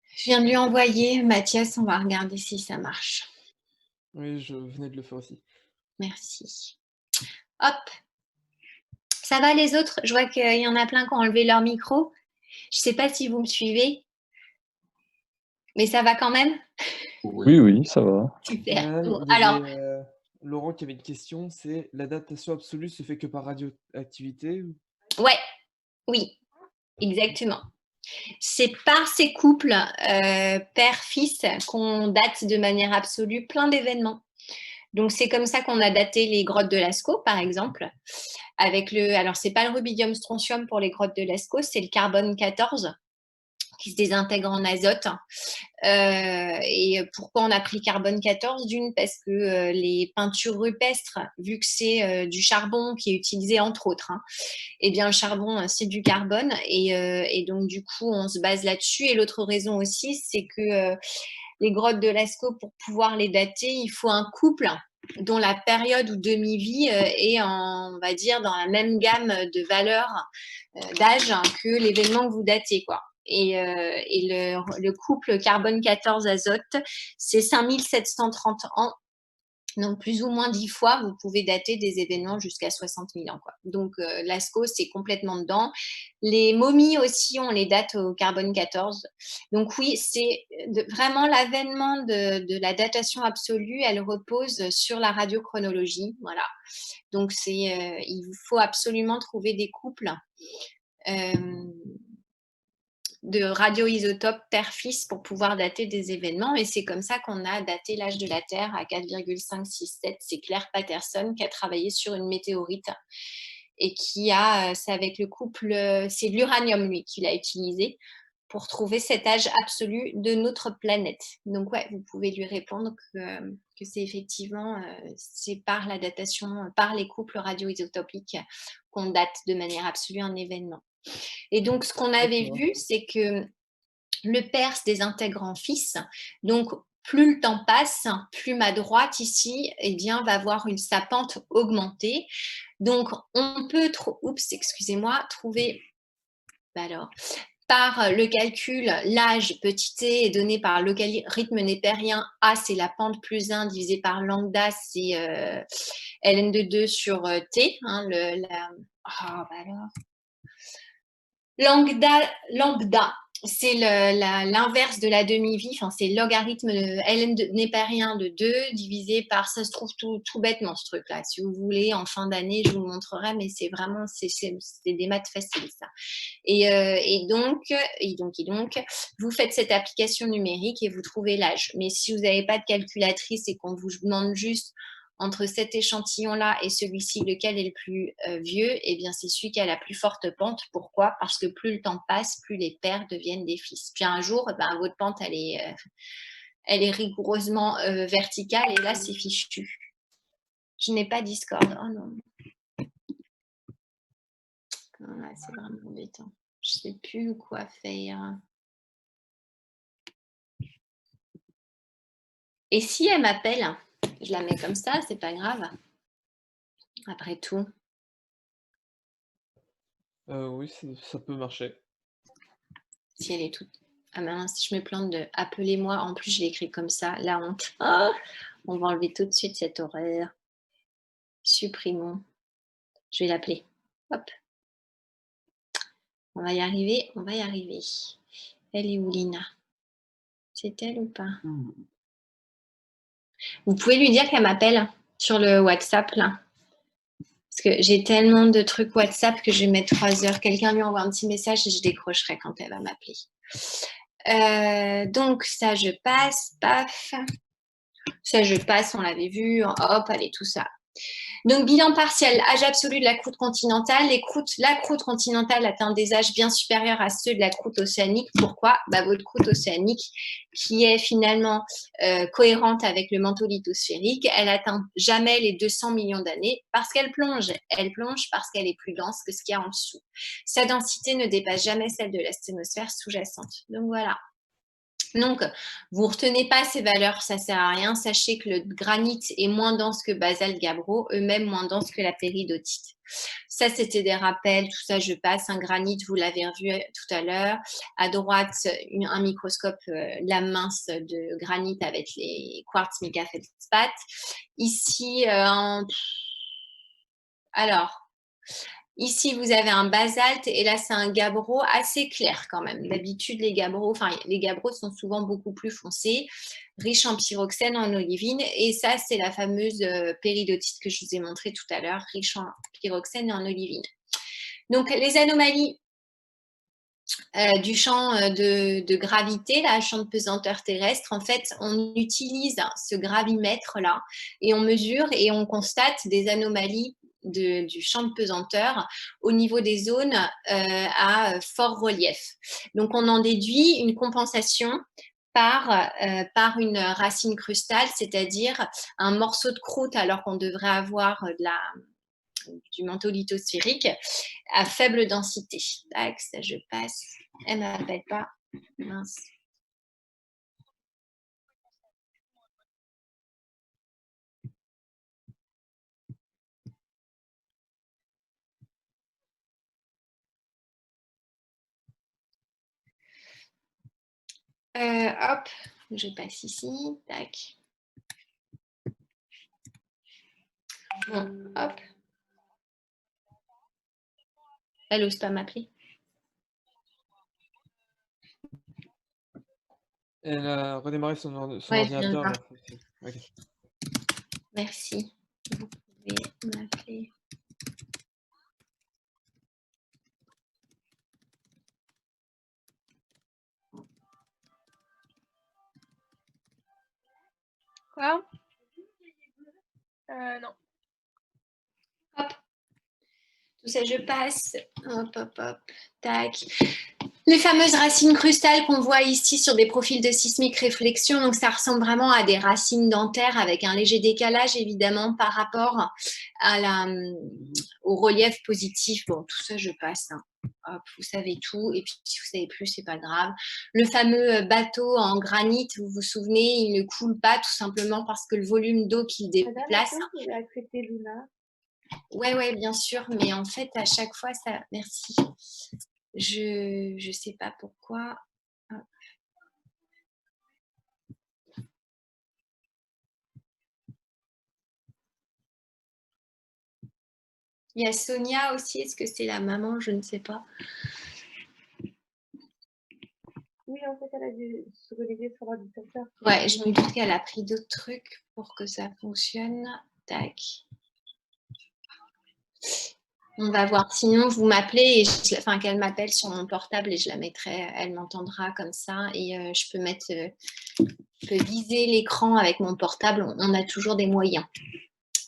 Je viens de lui envoyer. Mathias, on va regarder si ça marche. Oui, je venais de le faire aussi. Merci. Hop. Ça va les autres? Je vois qu'il y en a plein qui ont enlevé leur micro. Je ne sais pas si vous me suivez, mais ça va quand même? Oui, oui, ça va. Super. Bon, Il y alors, avait Laurent qui avait une question, c'est la datation absolue se fait que par radioactivité? ouais, oui, exactement. C'est par ces couples père-fils qu'on date de manière absolue plein d'événements. Donc, c'est comme ça qu'on a daté les grottes de Lascaux, par exemple. Alors, ce n'est pas le rubidium strontium pour les grottes de Lascaux, c'est le carbone 14 qui se désintègre en azote. Et pourquoi on a pris carbone 14? D'une, parce que les peintures rupestres, vu que c'est du charbon qui est utilisé entre autres, eh bien le charbon, c'est du carbone. Et donc, du coup, on se base là-dessus. Et l'autre raison aussi, c'est que les grottes de Lascaux, pour pouvoir les dater, il faut un couple dont la période ou demi-vie est, on va dire, dans la même gamme de valeurs d'âge que l'événement que vous datez, quoi. Et le couple carbone-14-azote, c'est 5730 ans. Donc, plus ou moins 10 fois, vous pouvez dater des événements jusqu'à 60 000 ans, quoi. Donc, Lascaux, c'est complètement dedans. Les momies aussi, on les date au carbone 14. Donc, oui, c'est vraiment l'avènement de la datation absolue. Elle repose sur la radiochronologie. Voilà. Donc, il faut absolument trouver des couples de radioisotopes père-fils pour pouvoir dater des événements. Et c'est comme ça qu'on a daté l'âge de la Terre à 4,567. C'est Claire Patterson qui a travaillé sur une météorite et c'est avec le couple, c'est l'uranium, lui, qu'il a utilisé pour trouver cet âge absolu de notre planète. Donc ouais, vous pouvez lui répondre que c'est effectivement c'est par la datation, par les couples radioisotopiques qu'on date de manière absolue un événement. Et donc ce qu'on avait D'accord. vu, c'est que le père se désintègre en fils. Donc plus le temps passe, plus ma droite ici, eh bien, va avoir sa pente augmentée. Donc on peut, trouver alors, par le calcul, l'âge petit t est donné par le logarithme népérien. A, c'est la pente plus 1 divisé par lambda, c'est ln de 2 sur t. Hein, lambda, c'est l'inverse de la demi-vie, enfin, c'est le logarithme ln népérien de 2 divisé par, ça se trouve tout bêtement ce truc-là. Si vous voulez, en fin d'année, je vous le montrerai, mais c'est vraiment, c'est des maths faciles, ça. Et donc, vous faites cette application numérique et vous trouvez l'âge. Mais si vous n'avez pas de calculatrice et qu'on vous demande juste entre cet échantillon-là et celui-ci, lequel est le plus vieux, eh bien, c'est celui qui a la plus forte pente. Pourquoi? Parce que plus le temps passe, plus les pères deviennent des fils. Puis un jour, votre pente, elle est rigoureusement verticale et là, c'est fichu. Je n'ai pas Discord. Oh non. Ah, c'est vraiment embêtant. Je ne sais plus quoi faire. Et si elle m'appelle, je la mets comme ça, c'est pas grave. Après tout. Oui, ça peut marcher. Si elle est toute... Ah mince, je me plante de appelez-moi. En plus, je l'écris comme ça, la honte. Oh, on va enlever tout de suite cet horaire. Supprimons. Je vais l'appeler. Hop. On va y arriver, on va y arriver. Elle est où, Lina? C'est elle ou pas? Vous pouvez lui dire qu'elle m'appelle sur le WhatsApp, là. Parce que j'ai tellement de trucs WhatsApp que je vais mettre 3 heures. Quelqu'un lui envoie un petit message et je décrocherai quand elle va m'appeler. Donc, ça, je passe. Paf. Ça, je passe, on l'avait vu. Hop, allez, tout ça. Donc, bilan partiel, âge absolu de la croûte continentale. La croûte continentale atteint des âges bien supérieurs à ceux de la croûte océanique. Pourquoi? Votre croûte océanique, qui est finalement cohérente avec le manteau lithosphérique, elle atteint jamais les 200 millions d'années parce qu'elle plonge. Elle plonge parce qu'elle est plus dense que ce qu'il y a en dessous. Sa densité ne dépasse jamais celle de la sténosphère sous-jacente. Donc, voilà. Donc, vous ne retenez pas ces valeurs, ça ne sert à rien. Sachez que le granit est moins dense que basalte gabbro, eux-mêmes moins dense que la péridotite. Ça, c'était des rappels, tout ça, je passe. Un granit, vous l'avez vu tout à l'heure. À droite, un microscope lame mince de granit avec les quartz mica feldspath. Ici, ici, vous avez un basalte et là, c'est un gabbro assez clair quand même. D'habitude, les gabbros sont souvent beaucoup plus foncés, riches en pyroxène, en olivine. Et ça, c'est la fameuse péridotite que je vous ai montrée tout à l'heure, riche en pyroxène et en olivine. Donc, les anomalies du champ de gravité, là, champ de pesanteur terrestre, en fait, on utilise ce gravimètre-là et on mesure et on constate des anomalies du champ de pesanteur au niveau des zones à fort relief. Donc, on en déduit une compensation par une racine crustale, c'est-à-dire un morceau de croûte alors qu'on devrait avoir du manteau lithosphérique à faible densité. Tac, ça je passe. Elle ne m'appelle pas. Mince. Hop, je passe ici. Tac. Bon, hop. Elle n'ose pas m'appeler. Elle a redémarré son Ouais, ordinateur. Okay. Merci. Vous pouvez m'appeler. Quoi? Non. Hop. Tout ça, je passe. Hop, hop, hop. Tac. Les fameuses racines crustales qu'on voit ici sur des profils de sismique réflexion, donc ça ressemble vraiment à des racines dentaires avec un léger décalage évidemment par rapport au relief positif. Bon, tout ça je passe. Hein. Hop, vous savez tout, et puis si vous savez plus, c'est pas grave. Le fameux bateau en granit, vous vous souvenez, il ne coule pas tout simplement parce que le volume d'eau qu'il déplace. Vous pouvez accepter Luna. Ouais, bien sûr, mais en fait à chaque fois ça. Merci. Je sais pas pourquoi. Hop. Il y a Sonia aussi. Est-ce que c'est la maman? Je ne sais pas. Oui, en fait, elle a dû se relier sur l'ordinateur. Ouais, je me doute qu'elle a pris d'autres trucs pour que ça fonctionne. Tac. On va voir. Sinon, vous m'appelez, enfin qu'elle m'appelle sur mon portable et je la mettrai. Elle m'entendra comme ça et je peux mettre, je peux viser l'écran avec mon portable. On a toujours des moyens.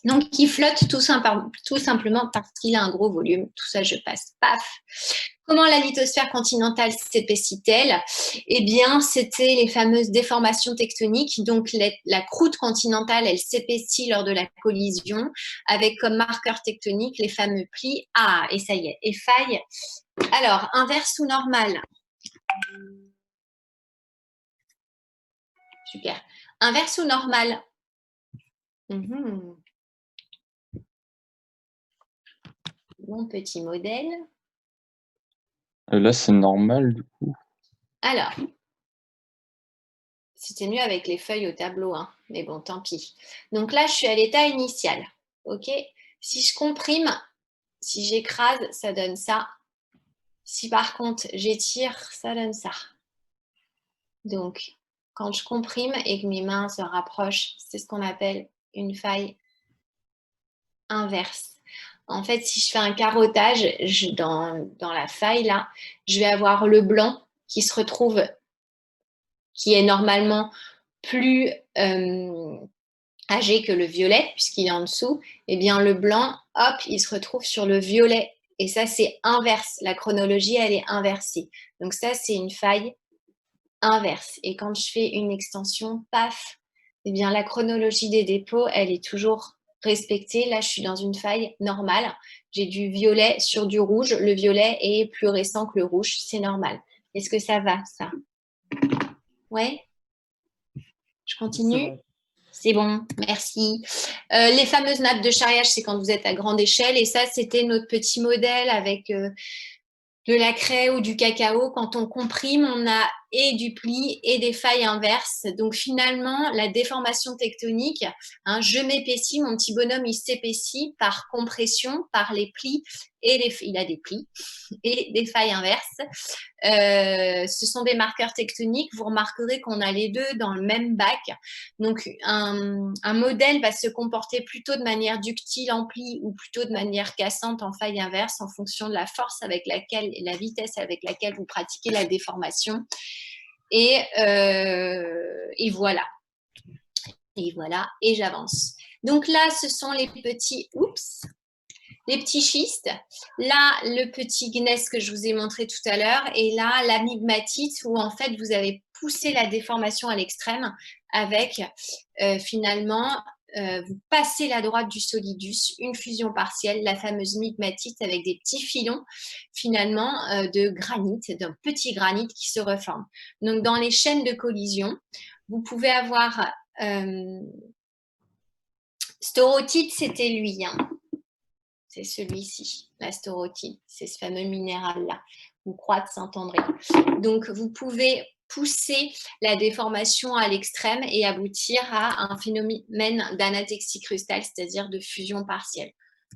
Donc, il flotte tout simplement parce qu'il a un gros volume. Tout ça, je passe. Paf. Comment la lithosphère continentale s'épaissit-elle? Eh bien, c'était les fameuses déformations tectoniques. Donc, la croûte continentale, elle s'épaissit lors de la collision avec comme marqueur tectonique les fameux plis. Ah, et ça y est, et faille. Alors, inverse ou normal? Super. Inverse ou normal? Mon petit modèle. Là, c'est normal, du coup. Alors, c'était mieux avec les feuilles au tableau, hein. Mais bon, tant pis. Donc là, je suis à l'état initial. OK? Si je comprime, si j'écrase, ça donne ça. Si par contre, j'étire, ça donne ça. Donc, quand je comprime et que mes mains se rapprochent, c'est ce qu'on appelle une faille inverse. En fait, si je fais un carottage dans la faille, là, je vais avoir le blanc qui se retrouve, qui est normalement plus âgé que le violet, puisqu'il est en dessous. Eh bien, le blanc, hop, il se retrouve sur le violet. Et ça, c'est inverse. La chronologie, elle est inversée. Donc ça, c'est une faille inverse. Et quand je fais une extension, paf, eh bien, la chronologie des dépôts, elle est toujours respectée. Là, je suis dans une faille normale. J'ai du violet sur du rouge. Le violet est plus récent que le rouge. C'est normal. Est-ce que ça va, ça? Ouais? Je continue? C'est bon, merci. Les fameuses nappes de charriage, c'est quand vous êtes à grande échelle. Et ça, c'était notre petit modèle avec de la craie ou du cacao. Quand on comprime, on a et du pli et des failles inverses. Donc finalement, la déformation tectonique, hein, je m'épaissis, mon petit bonhomme, il s'épaissit par compression, par les plis. Il a des plis et des failles inverses. Ce sont des marqueurs tectoniques. Vous remarquerez qu'on a les deux dans le même bac. Donc, un modèle va se comporter plutôt de manière ductile en pli ou plutôt de manière cassante en faille inverse en fonction de la force avec laquelle et la vitesse avec laquelle vous pratiquez la déformation. Et voilà. Et voilà, et j'avance. Donc là, ce sont les petits... Oups, les petits schistes, là, le petit gneiss que je vous ai montré tout à l'heure, et là, la migmatite où en fait, vous avez poussé la déformation à l'extrême avec finalement, vous passez la droite du solidus, une fusion partielle, la fameuse migmatite avec des petits filons finalement de granit, d'un petit granit qui se reforme. Donc, dans les chaînes de collision, vous pouvez avoir... Staurotite, c'était lui, hein. C'est celui-ci, la staurotite, c'est ce fameux minéral-là, ou croix de Saint-André. Donc, vous pouvez pousser la déformation à l'extrême et aboutir à un phénomène d'anatexie crustale, c'est-à-dire de fusion partielle.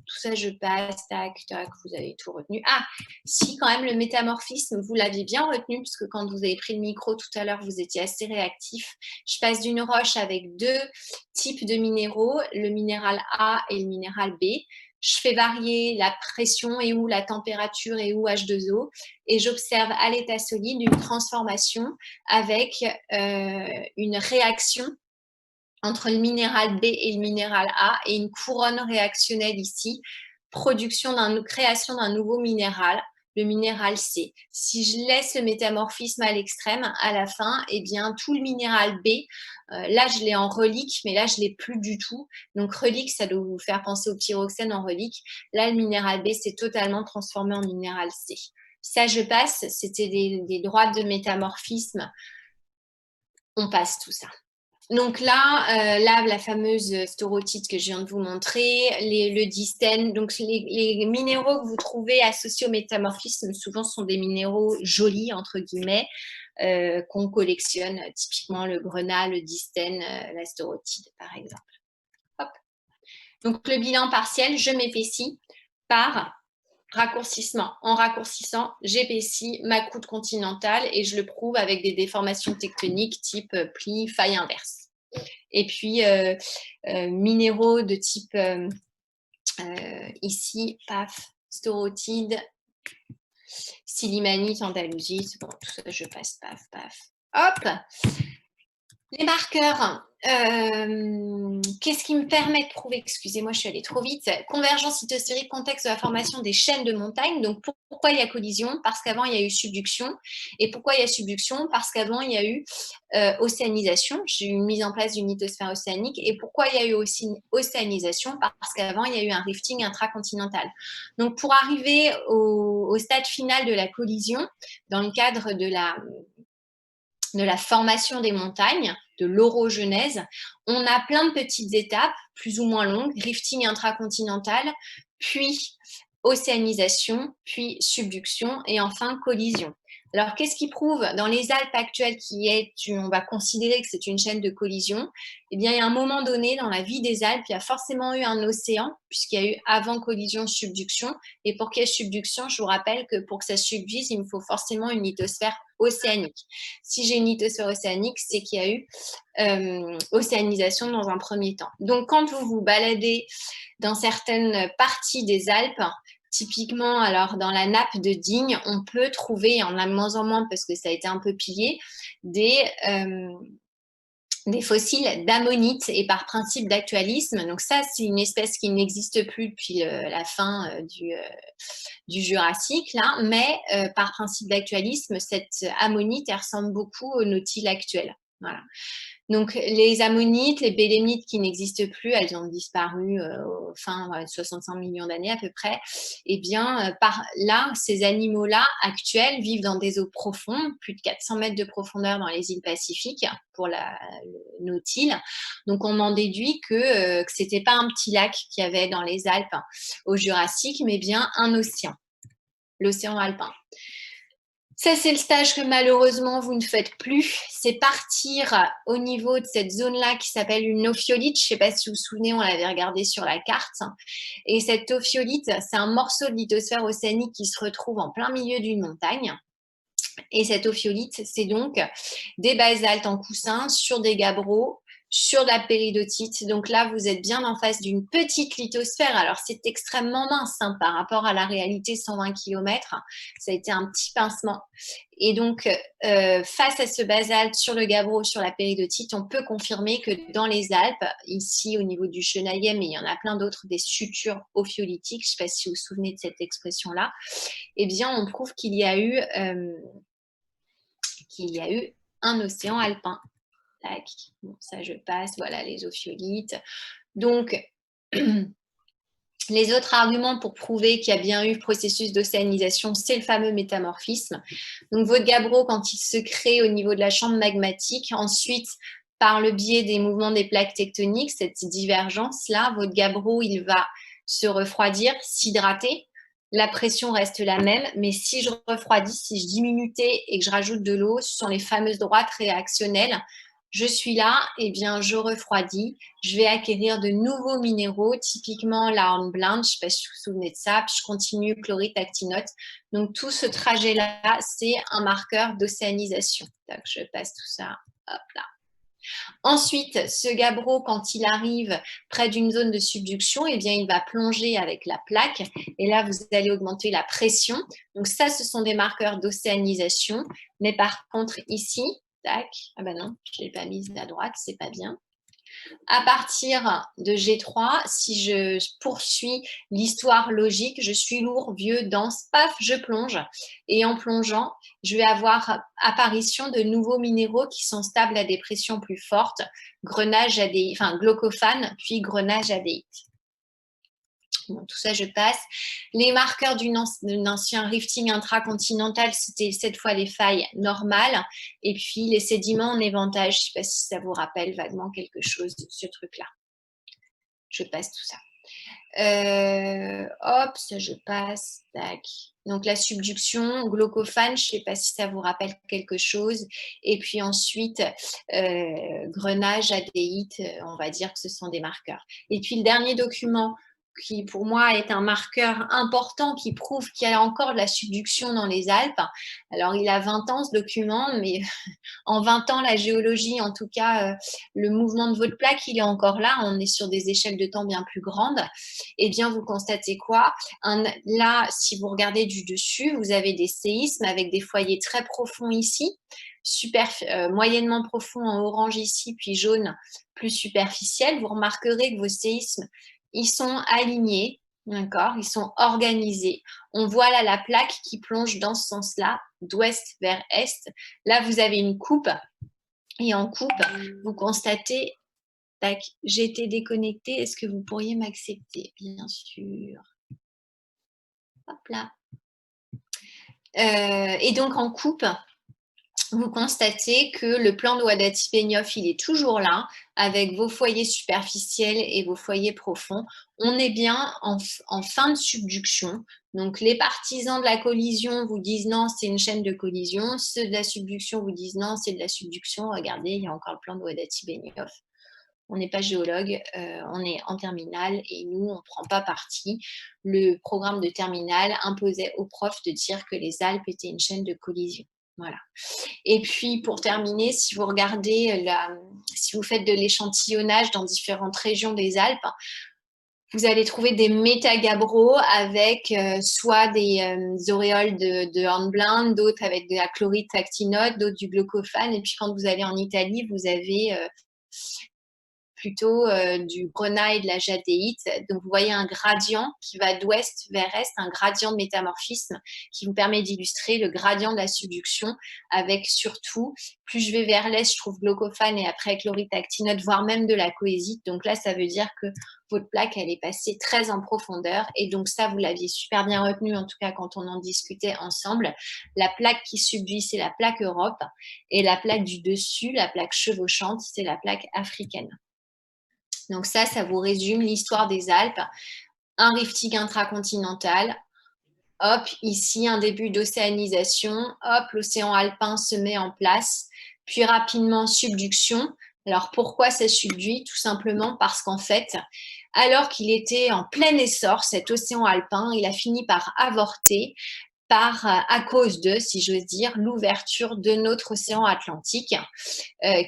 Tout ça, je passe, tac, tac, vous avez tout retenu. Ah, si, quand même, le métamorphisme, vous l'aviez bien retenu, puisque quand vous avez pris le micro tout à l'heure, vous étiez assez réactif. Je passe d'une roche avec deux types de minéraux, le minéral A et le minéral B. Je fais varier la pression et ou la température et ou H2O et j'observe à l'état solide une transformation avec une réaction entre le minéral B et le minéral A et une couronne réactionnelle ici, création d'un nouveau minéral le minéral C. Si je laisse le métamorphisme à l'extrême, à la fin, eh bien, tout le minéral B, là, je l'ai en relique, mais là, je ne l'ai plus du tout. Donc, relique, ça doit vous faire penser au pyroxène en relique. Là, le minéral B, c'est totalement transformé en minéral C. Ça, je passe. C'était des droites de métamorphisme. On passe tout ça. Donc là, la fameuse staurotite que je viens de vous montrer, le distène, donc les minéraux que vous trouvez associés au métamorphisme, souvent sont des minéraux jolis, entre guillemets, qu'on collectionne, typiquement le grenat, le distène, la staurotite, par exemple. Hop. Donc le bilan partiel, je m'épaissis par raccourcissement. En raccourcissant, j'épaissis ma croûte continentale et je le prouve avec des déformations tectoniques type pli, faille inverse. Et puis, minéraux de type, ici, paf, staurotide, silimanite, andaluzite, bon, tout ça, je passe, paf, paf. Hop! Les marqueurs, qu'est-ce qui me permet de prouver, excusez-moi, je suis allée trop vite, convergence cytosphérique, contexte de la formation des chaînes de montagnes. Donc, pourquoi il y a collision? Parce qu'avant, il y a eu subduction. Et pourquoi il y a subduction? Parce qu'avant, il y a eu océanisation. J'ai eu une mise en place d'une lithosphère océanique. Et pourquoi il y a eu aussi une océanisation? Parce qu'avant, il y a eu un rifting intracontinental. Donc, pour arriver au stade final de la collision, dans le cadre de la formation des montagnes, de l'orogenèse, on a plein de petites étapes, plus ou moins longues, rifting intracontinental, puis océanisation, puis subduction et enfin collision. Alors, qu'est-ce qui prouve dans les Alpes actuelles on va considérer que c'est une chaîne de collision? Eh bien, il y a un moment donné dans la vie des Alpes, il y a forcément eu un océan, puisqu'il y a eu avant collision, subduction. Et pour qu'il y ait subduction, je vous rappelle que pour que ça subduse, il me faut forcément une lithosphère océanique. Si j'ai une lithosphère océanique, c'est qu'il y a eu océanisation dans un premier temps. Donc, quand vous vous baladez dans certaines parties des Alpes, typiquement, alors dans la nappe de Digne, on peut trouver, en a moins en moins parce que ça a été un peu pillé, des fossiles d'ammonite et par principe d'actualisme. Donc ça, c'est une espèce qui n'existe plus depuis la fin du Jurassique, là, mais par principe d'actualisme, cette ammonite, elle ressemble beaucoup au nautile actuel. Voilà. Donc, les ammonites, les bélémites qui n'existent plus, elles ont disparu fin 65 millions d'années à peu près. Eh bien, par là, ces animaux-là actuels vivent dans des eaux profondes, plus de 400 mètres de profondeur dans les îles Pacifiques pour le nautile. Donc, on en déduit que ce n'était pas un petit lac qu'il y avait dans les Alpes au Jurassique, mais bien un océan, l'océan alpin. Ça, c'est le stage que malheureusement, vous ne faites plus. C'est partir au niveau de cette zone-là qui s'appelle une ophiolite. Je ne sais pas si vous vous souvenez, on l'avait regardé sur la carte. Et cette ophiolite, c'est un morceau de lithosphère océanique qui se retrouve en plein milieu d'une montagne. Et cette ophiolite, c'est donc des basaltes en coussin sur des gabbros, sur de la péridotite. Donc là, vous êtes bien en face d'une petite lithosphère. Alors, c'est extrêmement mince par rapport à la réalité 120 km. Ça a été un petit pincement. Et donc, face à ce basalte sur le gabbro, sur la péridotite, on peut confirmer que dans les Alpes, ici au niveau du Chenaillet, mais il y en a plein d'autres, des sutures ophiolitiques, je ne sais pas si vous vous souvenez de cette expression-là, eh bien, on prouve qu'il y a eu un océan alpin. Tac. Bon, ça, je passe. Voilà, les ophiolites. Donc, les autres arguments pour prouver qu'il y a bien eu processus d'océanisation, c'est le fameux métamorphisme. Donc, votre gabbro, quand il se crée au niveau de la chambre magmatique, ensuite, par le biais des mouvements des plaques tectoniques, cette divergence-là, votre gabbro, il va se refroidir, s'hydrater. La pression reste la même, mais si je refroidis, si je diminue T et que je rajoute de l'eau, ce sont les fameuses droites réactionnelles. Je suis là, eh bien, je refroidis, je vais acquérir de nouveaux minéraux, typiquement la hornblende, je ne sais pas si vous vous souvenez de ça, puis je continue chlorite, actinote. Donc, tout ce trajet-là, c'est un marqueur d'océanisation. Donc, je passe tout ça, hop là. Ensuite, ce gabbro, quand il arrive près d'une zone de subduction, eh bien, il va plonger avec la plaque. Et là, vous allez augmenter la pression. Donc, ça, ce sont des marqueurs d'océanisation. Mais par contre, ici, tac, ah ben non, je ne l'ai pas mise à droite, c'est pas bien. À partir de G3, si je poursuis l'histoire logique, je suis lourd, vieux, dense, paf, je plonge. Et en plongeant, je vais avoir apparition de nouveaux minéraux qui sont stables à des pressions plus fortes, grenage adéite, enfin glaucophane, puis grenage adéite. Bon, tout ça, je passe. Les marqueurs d'un ancien rifting intracontinental, c'était cette fois les failles normales. Et puis, les sédiments en éventail. Je ne sais pas si ça vous rappelle vaguement quelque chose de ce truc-là. Je passe tout ça. Hop, ça, je passe. Tac. Donc, la subduction, glaucophane, je ne sais pas si ça vous rappelle quelque chose. Et puis ensuite, grenage, adéite, on va dire que ce sont des marqueurs. Et puis, le dernier document qui pour moi est un marqueur important qui prouve qu'il y a encore de la subduction dans les Alpes. Alors, il a 20 ans ce document, mais en 20 ans, la géologie, en tout cas, le mouvement de votre plaque, il est encore là. On est sur des échelles de temps bien plus grandes. Eh bien, vous constatez quoi? Là, si vous regardez du dessus, vous avez des séismes avec des foyers très profonds ici, moyennement profonds en orange ici, puis jaune plus superficiel. Vous remarquerez que vos séismes, ils sont alignés, d'accord? Ils sont organisés. On voit là la plaque qui plonge dans ce sens-là, d'ouest vers est. Là, vous avez une coupe. Et en coupe, vous constatez, tac, j'ai été déconnectée. Est-ce que vous pourriez m'accepter? Bien sûr. Hop là. Et donc, en coupe, vous constatez que le plan de Ouadati-Benioff, il est toujours là, avec vos foyers superficiels et vos foyers profonds. On est bien en fin de subduction. Donc, les partisans de la collision vous disent non, c'est une chaîne de collision. Ceux de la subduction vous disent non, c'est de la subduction. Regardez, il y a encore le plan de Ouadati-Benioff. On n'est pas géologue, on est en terminale et nous, on ne prend pas parti. Le programme de terminale imposait aux profs de dire que les Alpes étaient une chaîne de collision. Voilà. Et puis, pour terminer, si vous regardez, si vous faites de l'échantillonnage dans différentes régions des Alpes, vous allez trouver des métagabbros avec soit des auréoles de hornblende, d'autres avec de la chlorite actinote, d'autres du glaucophane. Et puis, quand vous allez en Italie, vous avez plutôt du grenat et de la jadéite. Donc, vous voyez un gradient qui va d'ouest vers est, un gradient de métamorphisme qui vous permet d'illustrer le gradient de la subduction avec surtout, plus je vais vers l'est, je trouve glaucophane et après chlorite actinote, voire même de la cohésite. Donc là, ça veut dire que votre plaque, elle est passée très en profondeur. Et donc ça, vous l'aviez super bien retenu, en tout cas quand on en discutait ensemble. La plaque qui subduit, c'est la plaque Europe. Et la plaque du dessus, la plaque chevauchante, c'est la plaque africaine. Donc ça vous résume l'histoire des Alpes. Un rifting intracontinental. Hop, ici, un début d'océanisation. Hop, l'océan alpin se met en place. Puis rapidement, subduction. Alors, pourquoi ça subduit? Tout simplement parce qu'en fait, alors qu'il était en plein essor, cet océan alpin, il a fini par avorter à cause de, si j'ose dire, l'ouverture de notre océan Atlantique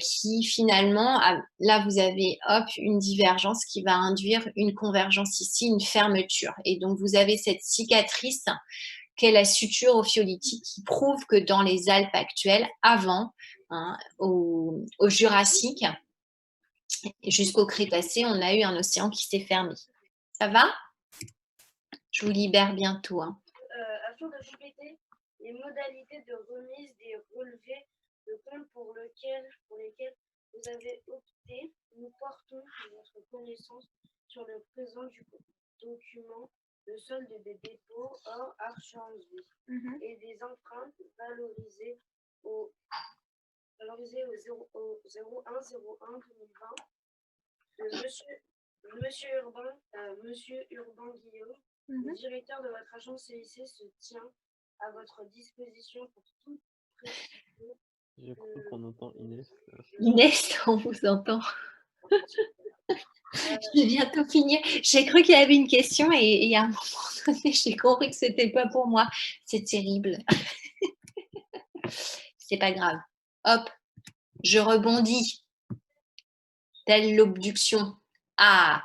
qui finalement, là vous avez une divergence qui va induire une convergence ici, une fermeture. Et donc vous avez cette cicatrice qu'est la suture ophiolitique qui prouve que dans les Alpes actuelles, avant, au Jurassique jusqu'au Crétacé, on a eu un océan qui s'est fermé. Ça va? Je vous libère bientôt. Afin de répéter les modalités de remise des relevés de compte pour lesquels vous avez opté, nous portons votre connaissance sur le présent du document, le solde des dépôts hors archange et des empreintes valorisées au 01/01/2020 de Monsieur Urbain Guillaume. Le directeur de votre agence CIC se tient à votre disposition pour toute précision. J'ai cru qu'on entend Inès. Inès, on vous entend. Je vais bientôt finir. J'ai cru qu'il y avait une question et à un moment donné, j'ai compris que c'était pas pour moi. C'est terrible. C'est pas grave. Hop, je rebondis. Telle l'obduction. Ah.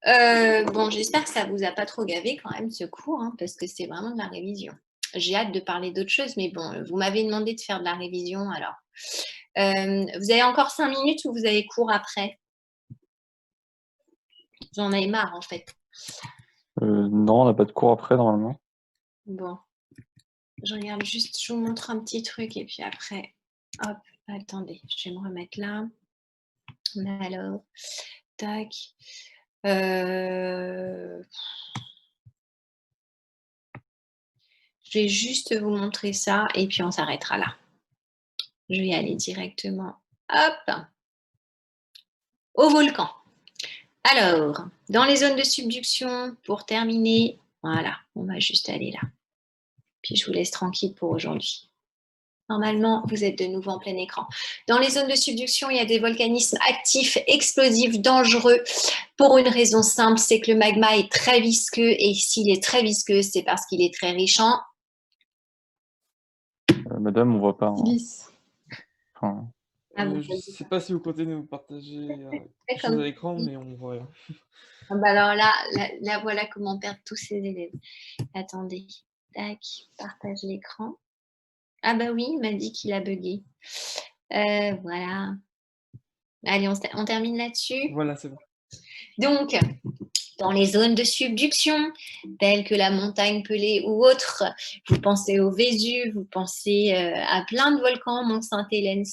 Bon, j'espère que ça vous a pas trop gavé quand même ce cours, parce que c'est vraiment de la révision. J'ai hâte de parler d'autres choses, mais bon, vous m'avez demandé de faire de la révision, alors. Vous avez encore 5 minutes ou vous avez cours après? Vous en avez marre, en fait. Non, on n'a pas de cours après, normalement. Bon, je regarde juste, je vous montre un petit truc et puis après, hop, attendez, je vais me remettre là. Alors, tac. Je vais juste vous montrer ça et puis on s'arrêtera là. Je vais aller directement, hop, au volcan. Alors, dans les zones de subduction, pour terminer, voilà, on va juste aller là. Puis je vous laisse tranquille pour aujourd'hui. Normalement, vous êtes de nouveau en plein écran. Dans les zones de subduction, il y a des volcanismes actifs, explosifs, dangereux. Pour une raison simple, c'est que le magma est très visqueux. Et s'il est très visqueux, c'est parce qu'il est très riche en... Madame, on voit pas. Silice. Enfin, Ah bon, Je sais pas si vous comptez nous partager quelque chose comme- à l'écran, mais on voit rien. Ah bah alors là, voilà comment perdre tous ses élèves. Attendez. Tac, partage l'écran. Ah bah oui, il m'a dit qu'il a bugué. Voilà. Allez, on termine là-dessus. Voilà, c'est bon. Donc, dans les zones de subduction, telles que la montagne Pelée ou autres, vous pensez au Vésuve, vous pensez à plein de volcans, Mont-Saint-Hélène,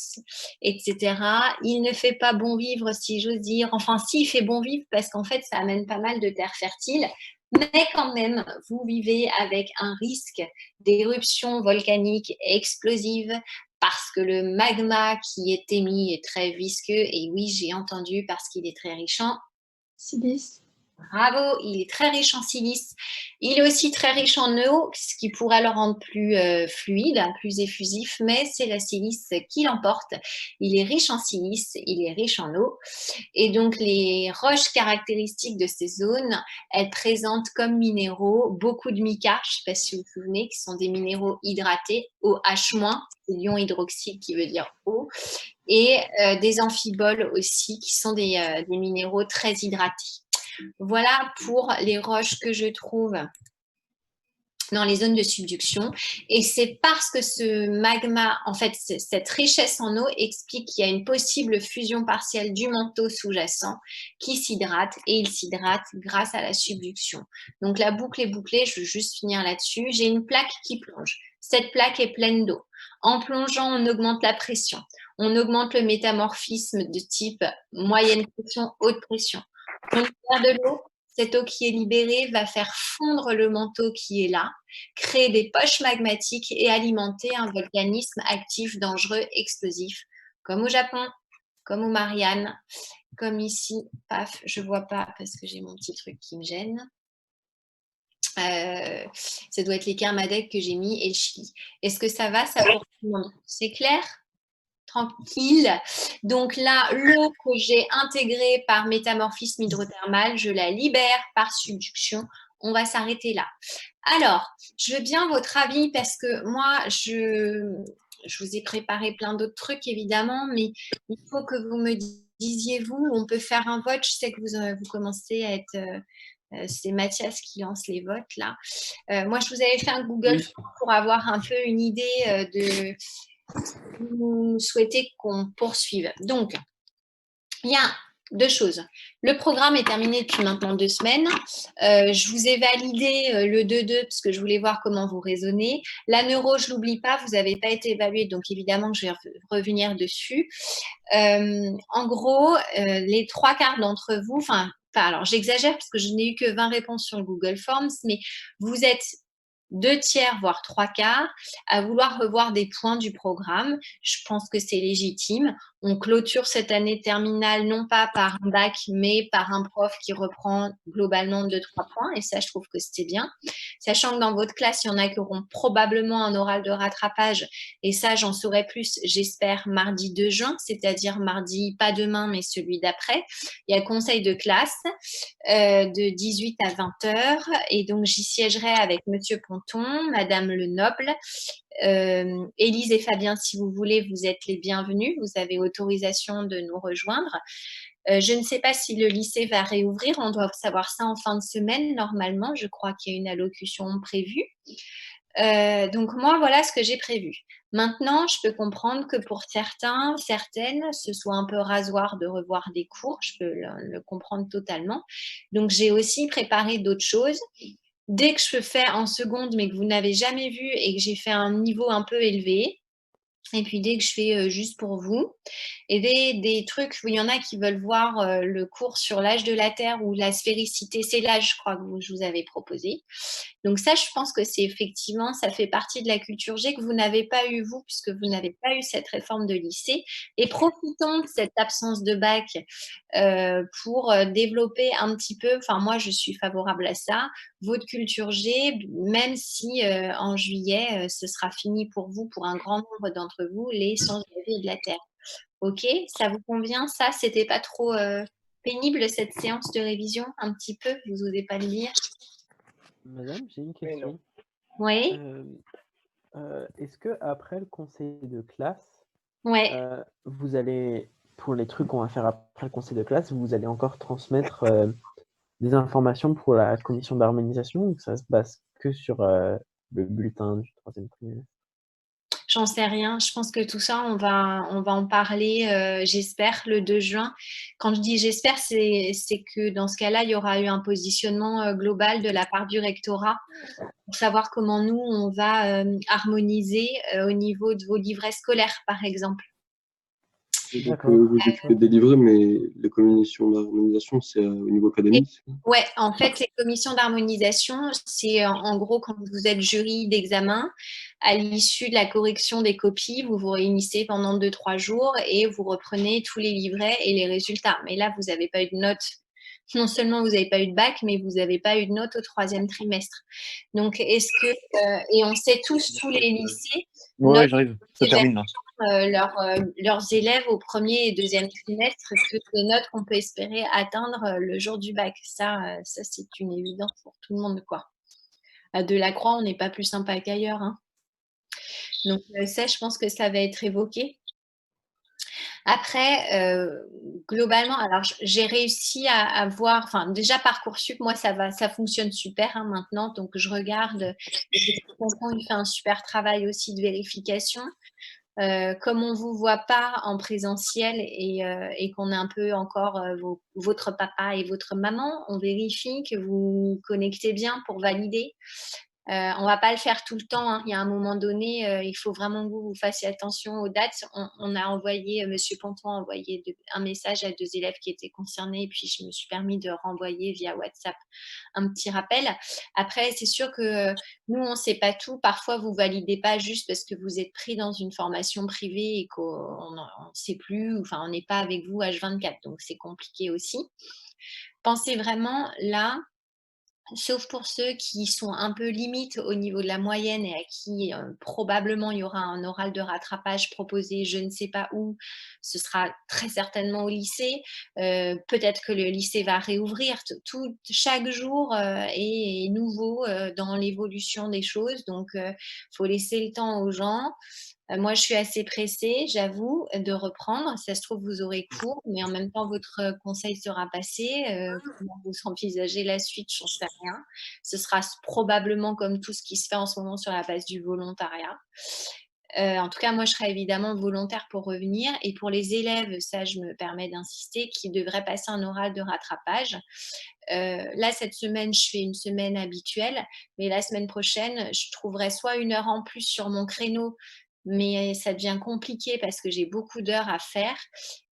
etc. Il ne fait pas bon vivre, si j'ose dire. Enfin, si, il fait bon vivre parce qu'en fait, ça amène pas mal de terres fertiles. Mais quand même, vous vivez avec un risque d'éruption volcanique explosive parce que le magma qui est émis est très visqueux. Et oui, j'ai entendu parce qu'il est très riche en... Silice. Bravo, il est très riche en silice. Il est aussi très riche en eau, ce qui pourrait le rendre plus fluide, plus effusif, mais c'est la silice qui l'emporte. Il est riche en silice, il est riche en eau. Et donc, les roches caractéristiques de ces zones, elles présentent comme minéraux beaucoup de mica, je ne sais pas si vous vous souvenez, qui sont des minéraux hydratés, OH-, c'est l'ion hydroxyle qui veut dire eau, et des amphiboles aussi, qui sont des minéraux très hydratés. Voilà pour les roches que je trouve dans les zones de subduction. Et c'est parce que ce magma, en fait, cette richesse en eau explique qu'il y a une possible fusion partielle du manteau sous-jacent qui s'hydrate, et il s'hydrate grâce à la subduction. Donc la boucle est bouclée, je veux juste finir là-dessus. J'ai une plaque qui plonge. Cette plaque est pleine d'eau. En plongeant, on augmente la pression. On augmente le métamorphisme de type moyenne pression, haute pression. On libère de l'eau. Cette eau qui est libérée va faire fondre le manteau qui est là, créer des poches magmatiques et alimenter un volcanisme actif, dangereux, explosif, comme au Japon, comme aux Mariannes, comme ici. Paf, je ne vois pas parce que j'ai mon petit truc qui me gêne. Ça doit être les Kermadec que j'ai mis et le Chili. Est-ce que ça va? Ça correspond? C'est clair? Tranquille. Donc là, l'eau que j'ai intégrée par métamorphisme hydrothermal, je la libère par subduction. On va s'arrêter là. Alors, je veux bien votre avis parce que moi, je vous ai préparé plein d'autres trucs, évidemment, mais il faut que vous me disiez, vous, on peut faire un vote. Je sais que vous commencez à être... c'est Mathias qui lance les votes, là. Moi, je vous avais fait un Google Form pour avoir un peu une idée de... Vous souhaitez qu'on poursuive. Donc, il y a deux choses. Le programme est terminé depuis maintenant 2 semaines. Je vous ai validé le 2-2 parce que je voulais voir comment vous raisonnez. La neuro, je ne l'oublie pas, vous n'avez pas été évalué, donc évidemment, je vais revenir dessus. En gros, les 3/4 d'entre vous, alors j'exagère parce que je n'ai eu que 20 réponses sur le Google Forms, mais vous êtes 2/3, voire 3/4, à vouloir revoir des points du programme. Je pense que c'est légitime. On clôture cette année terminale non pas par un bac, mais par un prof qui reprend globalement 2-3 points. Et ça, je trouve que c'est bien. Sachant que dans votre classe, il y en a qui auront probablement un oral de rattrapage. Et ça, j'en saurai plus, j'espère, mardi 2 juin, c'est-à-dire mardi, pas demain, mais celui d'après. Il y a conseil de classe de 18 à 20 heures. Et donc, j'y siégerai avec Monsieur Ponton, Madame Lenoble, Élise et Fabien, si vous voulez, vous êtes les bienvenus. Vous avez autorisation de nous rejoindre. Je ne sais pas si le lycée va réouvrir. On doit savoir ça en fin de semaine, normalement. Je crois qu'il y a une allocution prévue. Donc moi, voilà ce que j'ai prévu. Maintenant, je peux comprendre que pour certains, certaines, ce soit un peu rasoir de revoir des cours, je peux le comprendre totalement. Donc j'ai aussi préparé d'autres choses. Dès que je fais en seconde, mais que vous n'avez jamais vu et que j'ai fait un niveau un peu élevé, et puis dès que je fais, juste pour vous et des trucs où il y en a qui veulent voir, le cours sur l'âge de la Terre ou la sphéricité, c'est l'âge, je crois, que je vous avais proposé. Donc ça, je pense que c'est effectivement, ça fait partie de la culture G que vous n'avez pas eu vous, puisque vous n'avez pas eu cette réforme de lycée et profitons de cette absence de bac, pour, développer un petit peu enfin moi je suis favorable à ça, votre culture G, même si, en juillet, ce sera fini pour vous, pour un grand nombre d'entre vous, les sciences de la vie et de la terre. OK? Ça vous convient ça? C'était pas trop, pénible cette séance de révision un petit peu? Vous osez pas le dire? Madame, j'ai une question. Oui? Est-ce que après le conseil de classe, Ouais. vous allez, pour les trucs qu'on va faire après le conseil de classe, vous allez encore transmettre des informations pour la commission d'harmonisation ou ça se base que sur le bulletin du 3e trimestre? J'en sais rien. Je pense que tout ça, on va en parler, j'espère, le 2 juin. Quand je dis j'espère, c'est que dans ce cas-là, il y aura eu un positionnement, global de la part du rectorat pour savoir comment nous, on va, harmoniser, au niveau de vos livrets scolaires, par exemple. Et donc, D'accord. vous occupez des livrets, mais les commissions d'harmonisation, c'est au niveau Et académique, c'est ça? ouais, en fait, les commissions d'harmonisation, c'est en gros quand vous êtes jury d'examen, à l'issue de la correction des copies, vous vous réunissez pendant 2-3 jours et vous reprenez tous les livrets et les résultats. Mais là, vous n'avez pas eu de note. Non seulement vous n'avez pas eu de bac, mais vous n'avez pas eu de note au 3e trimestre. Donc, est-ce que, et on sait tous les lycées, Ouais, j'arrive. Ça déjà termine là. leurs élèves au 1er et 2e trimestre que les notes qu'on peut espérer atteindre le jour du bac. Ça, c'est une évidence pour tout le monde, quoi. À Delacroix, on n'est pas plus sympa qu'ailleurs, hein. Donc ça, je pense que ça va être évoqué. Après, globalement, alors j'ai réussi à voir, enfin déjà Parcoursup, moi ça fonctionne super hein, maintenant, donc je regarde. Et de toute façon, il fait un super travail aussi de vérification. Comme on vous voit pas en présentiel et qu'on est un peu encore votre papa et votre maman, on vérifie que vous vous connectez bien pour valider. On va pas le faire tout le temps, hein. Il y a un moment donné, il faut vraiment que vous fassiez attention aux dates. On a envoyé, Monsieur Ponton a envoyé un message à 2 élèves qui étaient concernés et puis je me suis permis de renvoyer via WhatsApp un petit rappel. Après, c'est sûr que nous, on sait pas tout. Parfois, vous validez pas juste parce que vous êtes pris dans une formation privée et qu'on sait plus, enfin, on n'est pas avec vous H24, donc c'est compliqué aussi. Pensez vraiment là, sauf pour ceux qui sont un peu limite au niveau de la moyenne et à qui, probablement il y aura un oral de rattrapage proposé, je ne sais pas où. Ce sera très certainement au lycée. Peut-être que le lycée va réouvrir. Chaque jour, est nouveau, dans l'évolution des choses, donc faut laisser le temps aux gens. Moi, je suis assez pressée, j'avoue, de reprendre. Ça se trouve, vous aurez cours, mais en même temps, votre conseil sera passé. Comment vous envisagez la suite, j'en sais rien. Ce sera probablement comme tout ce qui se fait en ce moment sur la base du volontariat. En tout cas, moi, je serai évidemment volontaire pour revenir. Et pour les élèves, ça, je me permets d'insister, qui devraient passer un oral de rattrapage. Là, cette semaine, je fais une semaine habituelle, mais la semaine prochaine, je trouverai soit 1 heure en plus sur mon créneau, mais ça devient compliqué parce que j'ai beaucoup d'heures à faire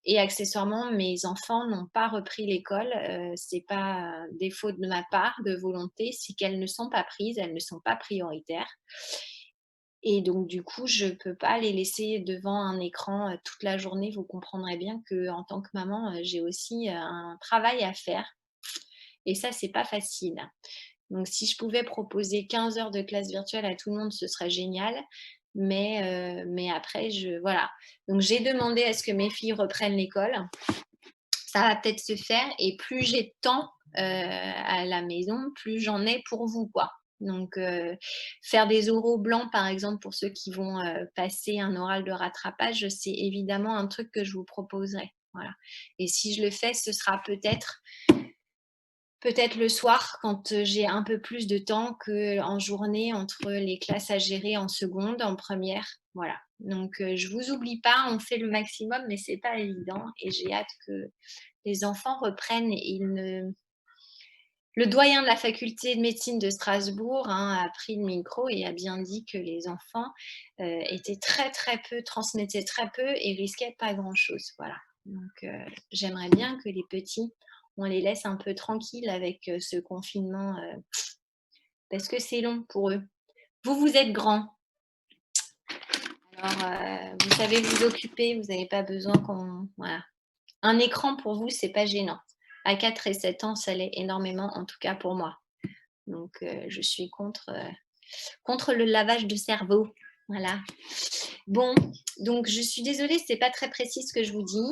et accessoirement, mes enfants n'ont pas repris l'école. C'est pas défaut de ma part, de volonté, c'est qu'elles ne sont pas prises, elles ne sont pas prioritaires et donc du coup, je peux pas les laisser devant un écran, toute la journée. Vous comprendrez bien qu'en tant que maman, j'ai aussi, un travail à faire et ça, c'est pas facile. Donc si je pouvais proposer 15 heures de classe virtuelle à tout le monde, ce serait génial. Mais après, voilà. Donc j'ai demandé à ce que mes filles reprennent l'école. Ça va peut-être se faire et plus j'ai de temps à la maison, plus j'en ai pour vous, quoi. Donc faire des oraux blancs, par exemple, pour ceux qui vont passer un oral de rattrapage, c'est évidemment un truc que je vous proposerai. Voilà. Et si je le fais, ce sera peut-être peut-être le soir quand j'ai un peu plus de temps qu'en journée entre les classes à gérer en seconde, en première. Voilà. Donc, je vous oublie pas, on fait le maximum, mais c'est pas évident. Et j'ai hâte que les enfants reprennent. Le doyen de la faculté de médecine de Strasbourg a pris le micro et a bien dit que les enfants étaient transmettaient très peu et risquaient pas grand-chose. Voilà. Donc, j'aimerais bien que les petits, on les laisse un peu tranquilles avec ce confinement parce que c'est long pour eux. Vous êtes grands. Alors, vous savez vous occuper, vous n'avez pas besoin qu'on... Voilà. Un écran pour vous, c'est pas gênant. À 4 et 7 ans, ça l'est énormément, en tout cas pour moi. Donc, je suis contre le lavage de cerveau. Voilà. Bon, donc je suis désolée, c'est pas très précis ce que je vous dis.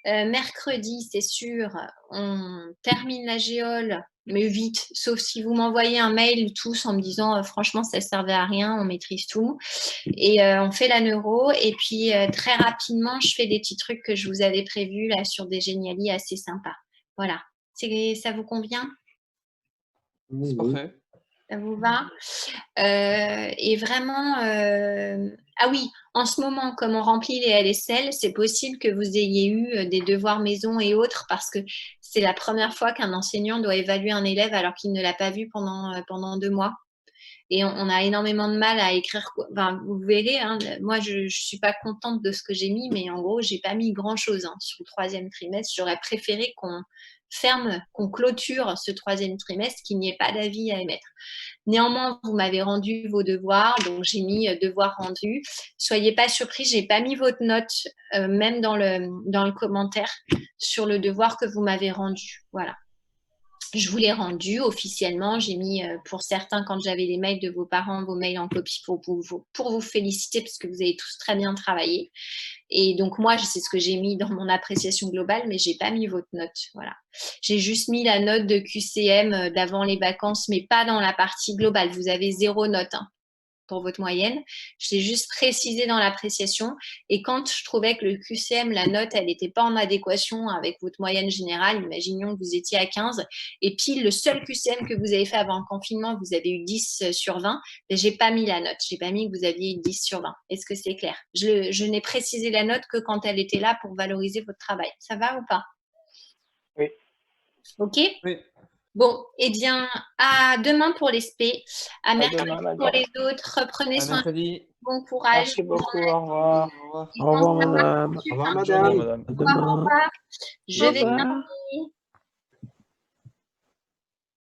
Mercredi, c'est sûr, on termine la géole, mais vite, sauf si vous m'envoyez un mail tous en me disant franchement, ça servait à rien, on maîtrise tout. Et on fait la neuro. Et puis, très rapidement, je fais des petits trucs que je vous avais prévus là sur des génialies assez sympas. Voilà. Ça vous convient? C'est parfait. Ça vous va? Et vraiment, ah oui, en ce moment, comme on remplit les LSL, c'est possible que vous ayez eu des devoirs maison et autres parce que c'est la première fois qu'un enseignant doit évaluer un élève alors qu'il ne l'a pas vu pendant 2 mois. Et on a énormément de mal à écrire. Enfin, vous verrez, hein, moi, je suis pas contente de ce que j'ai mis, mais en gros, j'ai pas mis grand-chose sur le 3e trimestre. J'aurais préféré qu'on clôture ce 3e trimestre, qu'il n'y ait pas d'avis à émettre. Néanmoins, vous m'avez rendu vos devoirs, donc j'ai mis devoirs rendus. Soyez pas surpris, j'ai pas mis votre note, même dans le commentaire, sur le devoir que vous m'avez rendu. Voilà. Je vous l'ai rendu officiellement. J'ai mis pour certains, quand j'avais les mails de vos parents, vos mails en copie pour vous féliciter parce que vous avez tous très bien travaillé. Et donc, moi, c'est ce que j'ai mis dans mon appréciation globale, mais je n'ai pas mis votre note. Voilà. J'ai juste mis la note de QCM d'avant les vacances, mais pas dans la partie globale. Vous avez 0 note pour votre moyenne. Je l'ai juste précisé dans l'appréciation. Et quand je trouvais que le QCM, la note, elle n'était pas en adéquation avec votre moyenne générale, imaginons que vous étiez à 15, et pile, le seul QCM que vous avez fait avant le confinement, vous avez eu 10 sur 20, mais je n'ai pas mis la note. Je n'ai pas mis que vous aviez eu 10 sur 20. Est-ce que c'est clair? Je n'ai précisé la note que quand elle était là pour valoriser votre travail. Ça va ou pas? Oui. OK? Oui. Bon, eh bien, à demain pour les SP, à mercredi demain, pour madame. les autres. Prenez À soin de vous. mercredi. Bon courage. Merci beaucoup, au revoir. Au revoir. Au revoir, madame. Au revoir, Bonne journée, madame. madame. À Au revoir. demain. Je Au vais revoir. terminer.